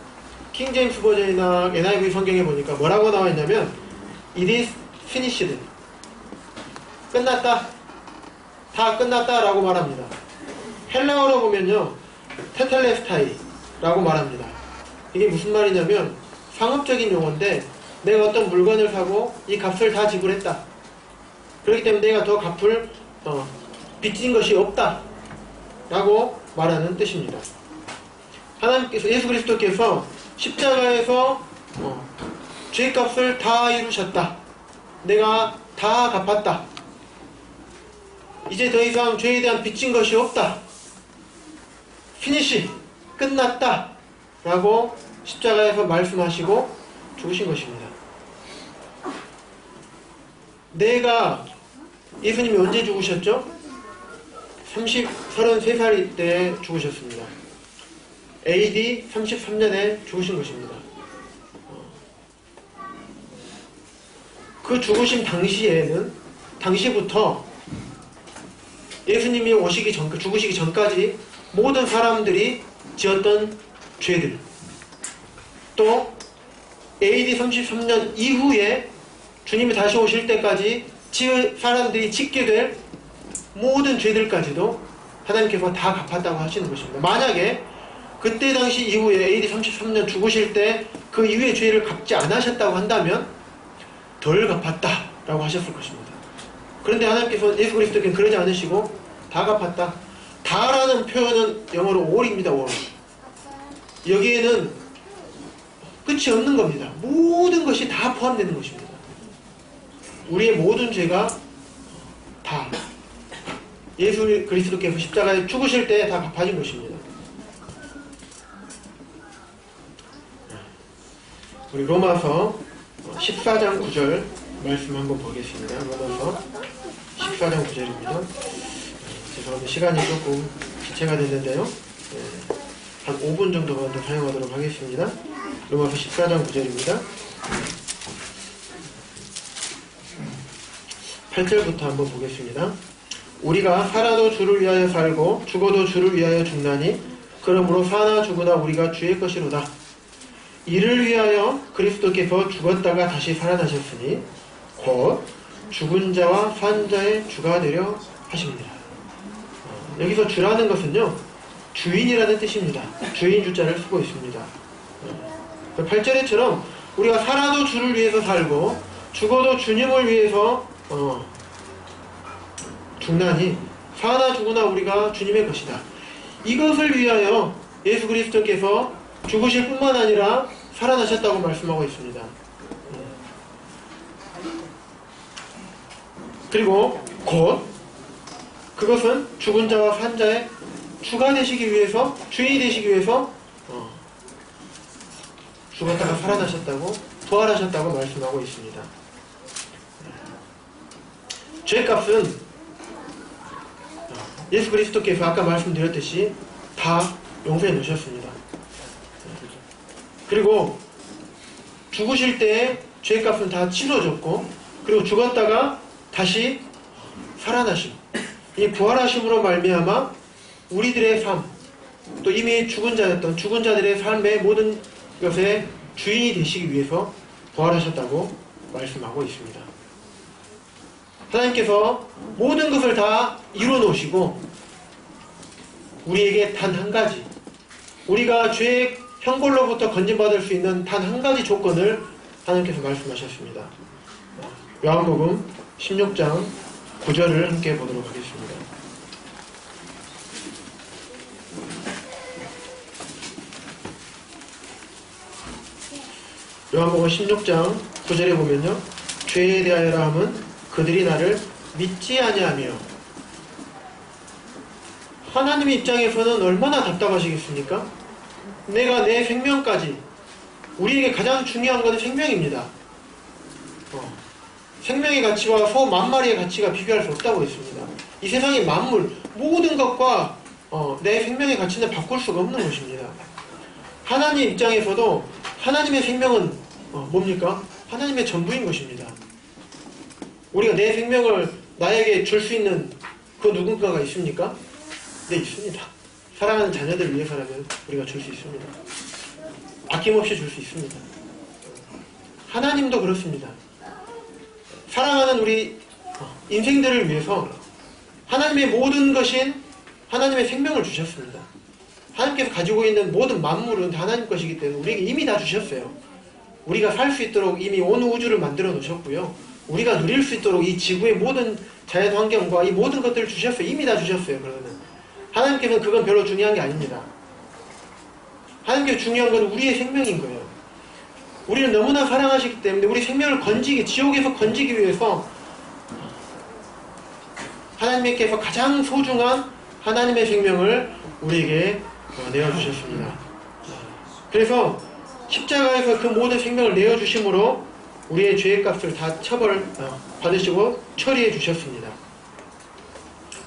킹제임스 버전이나 NIV 성경에 보니까 뭐라고 나와 있냐면 It is finished. 끝났다. 다 끝났다 라고 말합니다. 헬라어로 보면요. 테텔레스타이 라고 말합니다. 이게 무슨 말이냐면 상업적인 용어인데 내가 어떤 물건을 사고 이 값을 다 지불했다. 그렇기 때문에 내가 더 갚을 빚진 것이 없다 라고 말하는 뜻입니다. 하나님께서 예수 그리스도께서 십자가에서 죄값을 다 이루셨다. 내가 다 갚았다. 이제 더 이상 죄에 대한 빚진 것이 없다. 피니시 끝났다 라고 십자가에서 말씀하시고 죽으신 것입니다. 내가 예수님이 언제 죽으셨죠? 33살 때 죽으셨습니다. AD 33년에 죽으신 것입니다. 그 죽으신 당시부터 예수님이 죽으시기 전까지 모든 사람들이 지었던 죄들, 또 AD 33년 이후에 주님이 다시 오실 때까지 사람들이 짓게 될 모든 죄들까지도 하나님께서 다 갚았다고 하시는 것입니다. 만약에 그때 당시 이후에 AD 33년 죽으실 때 그 이후의 죄를 갚지 않으셨다고 한다면 덜 갚았다라고 하셨을 것입니다. 그런데 하나님께서 예수 그리스도께는 그러지 않으시고 다 갚았다. 다라는 표현은 영어로 all입니다. all. 여기에는 끝이 없는 겁니다. 모든 것이 다 포함되는 것입니다. 우리의 모든 죄가 다 예수 그리스도께서 십자가에 죽으실 때 다 갚아진 것입니다. 우리 로마서 14장 9절 말씀 한번 보겠습니다. 로마서 14장 9절입니다. 죄송합니다. 시간이 조금 지체가 됐는데요. 한 5분 정도만 더 사용하도록 하겠습니다. 로마서 14장 9절입니다. 8절부터 한번 보겠습니다. 우리가 살아도 주를 위하여 살고 죽어도 주를 위하여 죽나니 그러므로 사나 죽으나 우리가 주의 것이로다. 이를 위하여 그리스도께서 죽었다가 다시 살아나셨으니 곧 죽은 자와 산 자의 주가 되려 하십니다. 여기서 주라는 것은요 주인이라는 뜻입니다. 주인 주자를 쓰고 있습니다. 8절에처럼 우리가 살아도 주를 위해서 살고 죽어도 주님을 위해서 죽나니 사나 죽으나 우리가 주님의 것이다. 이것을 위하여 예수 그리스도께서 죽으실 뿐만 아니라 살아나셨다고 말씀하고 있습니다. 그리고 곧 그것은 죽은 자와 산 자의 주가 되시기 위해서, 주인이 되시기 위해서 죽었다가 살아나셨다고, 부활하셨다고 말씀하고 있습니다. 죄값은 예수 그리스도께서 아까 말씀드렸듯이 다 용서해 놓으셨습니다. 그리고 죽으실 때 죄값은 다 치러졌고, 그리고 죽었다가 다시 살아나심, 이 부활하심으로 말미암아 우리들의 삶, 또 이미 죽은 자들의 삶의 모든 것의 주인이 되시기 위해서 부활하셨다고 말씀하고 있습니다. 하나님께서 모든 것을 다 이루어 놓으시고 우리에게 단 한 가지, 우리가 죄의 형벌로부터 건진받을 수 있는 단 한 가지 조건을 하나님께서 말씀하셨습니다. 요한복음 16장 9절을 함께 보도록 하겠습니다. 요한복음 16장 9절에 보면요, 죄에 대하여라 함은 그들이 나를 믿지 아니하며. 하나님 입장에서는 얼마나 답답하시겠습니까? 내가 내 생명까지, 우리에게 가장 중요한 것은 생명입니다. 생명의 가치와 소 만마리의 가치가 비교할 수 없다고 했습니다. 이 세상의 만물 모든 것과 내 생명의 가치는 바꿀 수가 없는 것입니다. 하나님 입장에서도 하나님의 생명은 뭡니까? 하나님의 전부인 것입니다. 우리가 내 생명을 나에게 줄 수 있는 그 누군가가 있습니까? 네, 있습니다. 사랑하는 자녀들을 위해서라면 우리가 줄 수 있습니다. 아낌없이 줄 수 있습니다. 하나님도 그렇습니다. 사랑하는 우리 인생들을 위해서 하나님의 모든 것인 하나님의 생명을 주셨습니다. 하나님께서 가지고 있는 모든 만물은 하나님 것이기 때문에 우리에게 이미 다 주셨어요. 우리가 살 수 있도록 이미 온 우주를 만들어 놓으셨고요. 우리가 누릴 수 있도록 이 지구의 모든 자연 환경과 이 모든 것들을 주셨어요. 이미 다 주셨어요. 그러면 하나님께서는 그건 별로 중요한 게 아닙니다. 하나님께서 중요한 건 우리의 생명인 거예요. 우리를 너무나 사랑하시기 때문에 우리 생명을 지옥에서 건지기 위해서 하나님께서 가장 소중한 하나님의 생명을 우리에게 내어주셨습니다. 그래서 십자가에서 그 모든 생명을 내어주심으로 우리의 죄의 값을 다 처벌 받으시고 처리해 주셨습니다.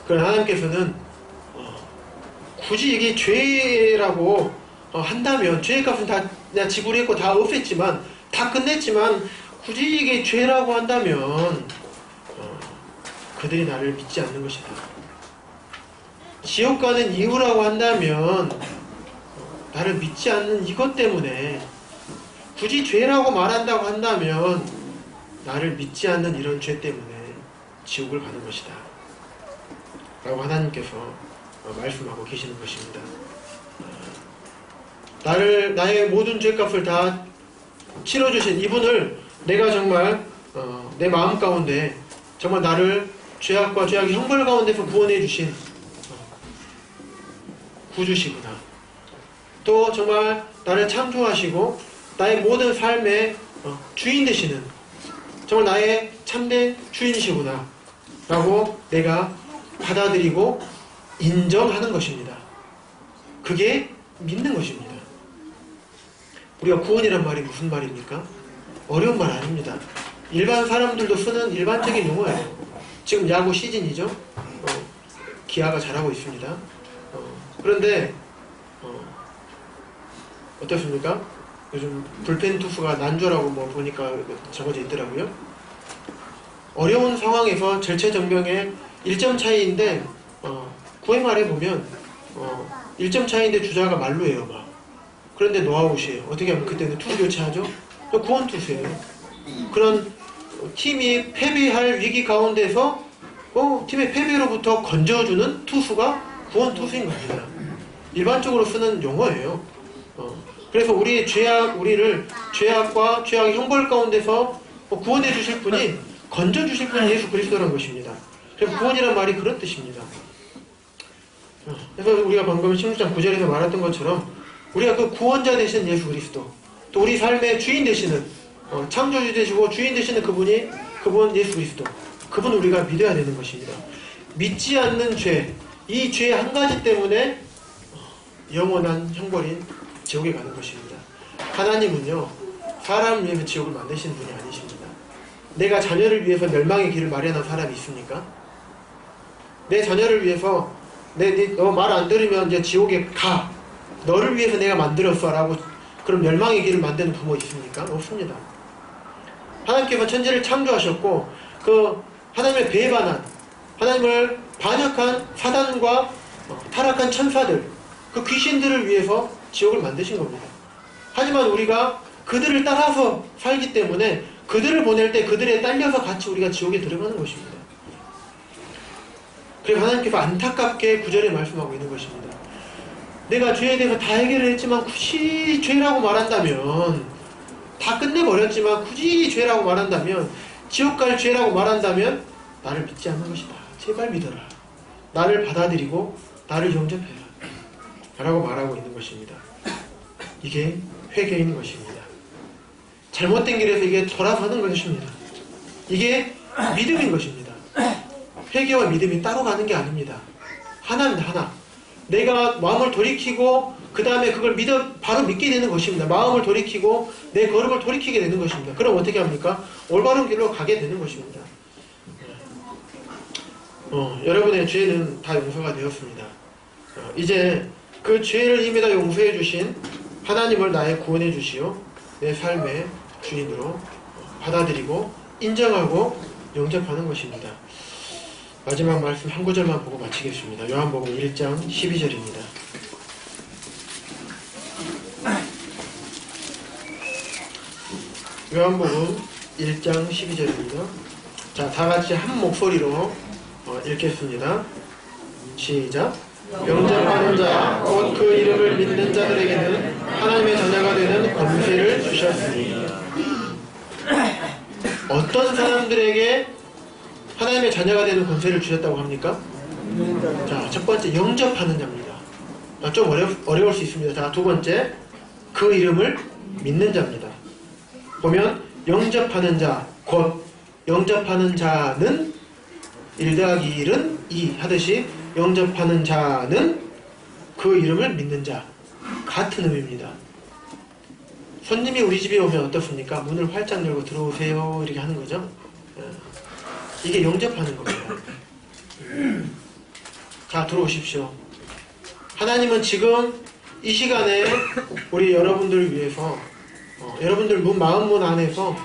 그러나 하나님께서는 굳이 이게 죄라고 한다면 죄의 값은 다 내가 지불했고 다 없앴지만 다 끝냈지만 굳이 이게 죄라고 한다면 그들이 나를 믿지 않는 것이다. 지옥 가는 이유라고 한다면 나를 믿지 않는 이것 때문에 굳이 죄라고 말한다고 한다면 나를 믿지 않는 이런 죄 때문에 지옥을 가는 것이다. 라고 하나님께서 말씀하고 계시는 것입니다. 나의 모든 죄값을 다 치러주신 이분을 내가 정말 내 마음 가운데 정말 나를 죄악과 죄악의 형벌 가운데서 구원해 주신 구주시구나. 또 정말 나를 창조하시고 나의 모든 삶의 주인 되시는 정말 나의 참된 주인이시구나 라고 내가 받아들이고 인정하는 것입니다. 그게 믿는 것입니다. 우리가 구원이란 말이 무슨 말입니까? 어려운 말 아닙니다. 일반 사람들도 쓰는 일반적인 용어예요. 지금 야구 시즌이죠. 기아가 잘하고 있습니다. 그런데 어떻습니까? 요즘 불펜 투수가 난조라고 보니까 적어져 있더라고요. 어려운 상황에서 절체절명의 1점 차이인데 9회 말에 보면 1점 차이인데 주자가 만루예요. 막. 그런데 노아웃이에요. 어떻게 하면 그때는 투수 교체하죠? 구원 투수예요. 그런 팀이 패배할 위기 가운데서 팀의 패배로부터 건져주는 투수가 구원 투수인 겁니다. 일반적으로 쓰는 용어예요. 그래서 우리의 우리를 죄악과 죄악의 형벌 가운데서 구원해 주실 분이 건져 주실 분이 예수 그리스도라는 것입니다. 그래서 구원이란 말이 그런 뜻입니다. 그래서 우리가 방금 16장 9절에서 말했던 것처럼 우리가 그 구원자 되신 예수 그리스도, 또 우리 삶의 주인 되시는 창조주 되시고 주인 되시는 그분 예수 그리스도, 그분 우리가 믿어야 되는 것입니다. 믿지 않는 죄, 이 죄 한 가지 때문에 영원한 형벌인 지옥에 가는 것입니다. 하나님은요, 사람을 위해서 지옥을 만드시는 분이 아니십니다. 내가 자녀를 위해서 멸망의 길을 마련한 사람이 있습니까? 내 자녀를 위해서 너 말 안 들으면 이제 지옥에 가. 너를 위해서 내가 만들었어. 라고 그런 멸망의 길을 만드는 부모 있습니까? 없습니다. 하나님께서 천지를 창조하셨고 그 하나님의 배반한, 하나님을 반역한 사단과 타락한 천사들, 그 귀신들을 위해서 지옥을 만드신 겁니다. 하지만 우리가 그들을 따라서 살기 때문에 그들을 보낼 때 그들에 딸려서 같이 우리가 지옥에 들어가는 것입니다. 그리고 하나님께서 안타깝게 9절에 말씀하고 있는 것입니다. 내가 죄에 대해서 다 해결을 했지만 굳이 죄라고 말한다면, 다 끝내버렸지만 굳이 죄라고 말한다면, 지옥 갈 죄라고 말한다면 나를 믿지 않는 것이다. 제발 믿어라. 나를 받아들이고 나를 영접해라. 라고 말하고 있는 것입니다. 이게 회개인 것입니다. 잘못된 길에서 이게 돌아서는 것입니다. 이게 믿음인 것입니다. 회개와 믿음이 따로 가는 게 아닙니다. 하나입니다. 하나. 내가 마음을 돌이키고 그 다음에 그걸 바로 믿게 되는 것입니다. 마음을 돌이키고 내 걸음을 돌이키게 되는 것입니다. 그럼 어떻게 합니까? 올바른 길로 가게 되는 것입니다. 여러분의 죄는 다 용서가 되었습니다. 이제 그 죄를 이미 다 용서해 주신 하나님을 나의 구원해 주시오 내 삶의 주인으로 받아들이고 인정하고 영접하는 것입니다. 마지막 말씀 한 구절만 보고 마치겠습니다. 요한복음 1장 12절입니다. 요한복음 1장 12절입니다. 자, 다 같이 한 목소리로 읽겠습니다. 시작. 영접하는 자, 곧 그 이름을 믿는 자들에게는 하나님의 자녀가 되는 권세를 주셨으니. 어떤 사람들에게 하나님의 자녀가 되는 권세를 주셨다고 합니까? 자, 첫 번째 영접하는 자입니다. 좀 어려울 수 있습니다. 자, 두 번째 그 이름을 믿는 자입니다. 보면 영접하는 자, 곧 영접하는 자는 1 더하기 1은 2 하듯이 영접하는 자는 그 이름을 믿는 자 같은 의미입니다. 손님이 우리 집에 오면 어떻습니까? 문을 활짝 열고 들어오세요 이렇게 하는 거죠. 이게 영접하는 겁니다. 자, 들어오십시오. 하나님은 지금 이 시간에 우리 여러분들을 위해서 여러분들 마음문 안에서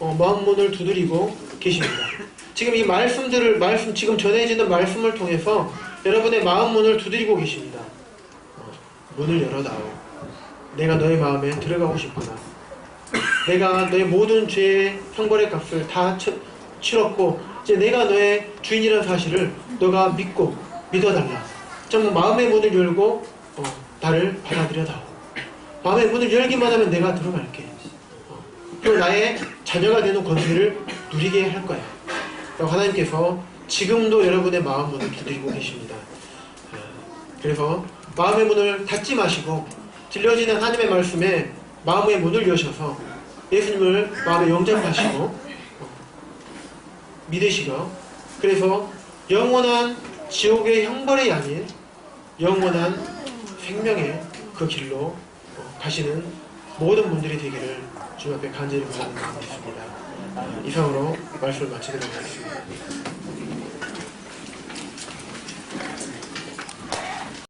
마음문을 두드리고 계십니다. 지금 이 지금 전해지는 말씀을 통해서 여러분의 마음문을 두드리고 계십니다. 문을 열어다오. 내가 너의 마음에 들어가고 싶구나. 내가 너의 모든 죄의 형벌의 값을 다 치렀고 이제 내가 너의 주인이라는 사실을 너가 믿어달라. 정말 마음의 문을 열고 나를 받아들여다오. 마음의 문을 열기만 하면 내가 들어갈게. 그리고 나의 자녀가 되는 권세를 누리게 할 거야. 하나님께서 지금도 여러분의 마음 문을 두드리고 계십니다. 그래서 마음의 문을 닫지 마시고 들려지는 하나님의 말씀에 마음의 문을 여셔서 예수님을 마음에 영접하시고 믿으시고 그래서 영원한 지옥의 형벌이 아닌 영원한 생명의 그 길로 가시는 모든 분들이 되기를 주님 앞에 간절히 바라는 마음이 있습니다. 이상으로 말씀을 마치도록 하겠습니다.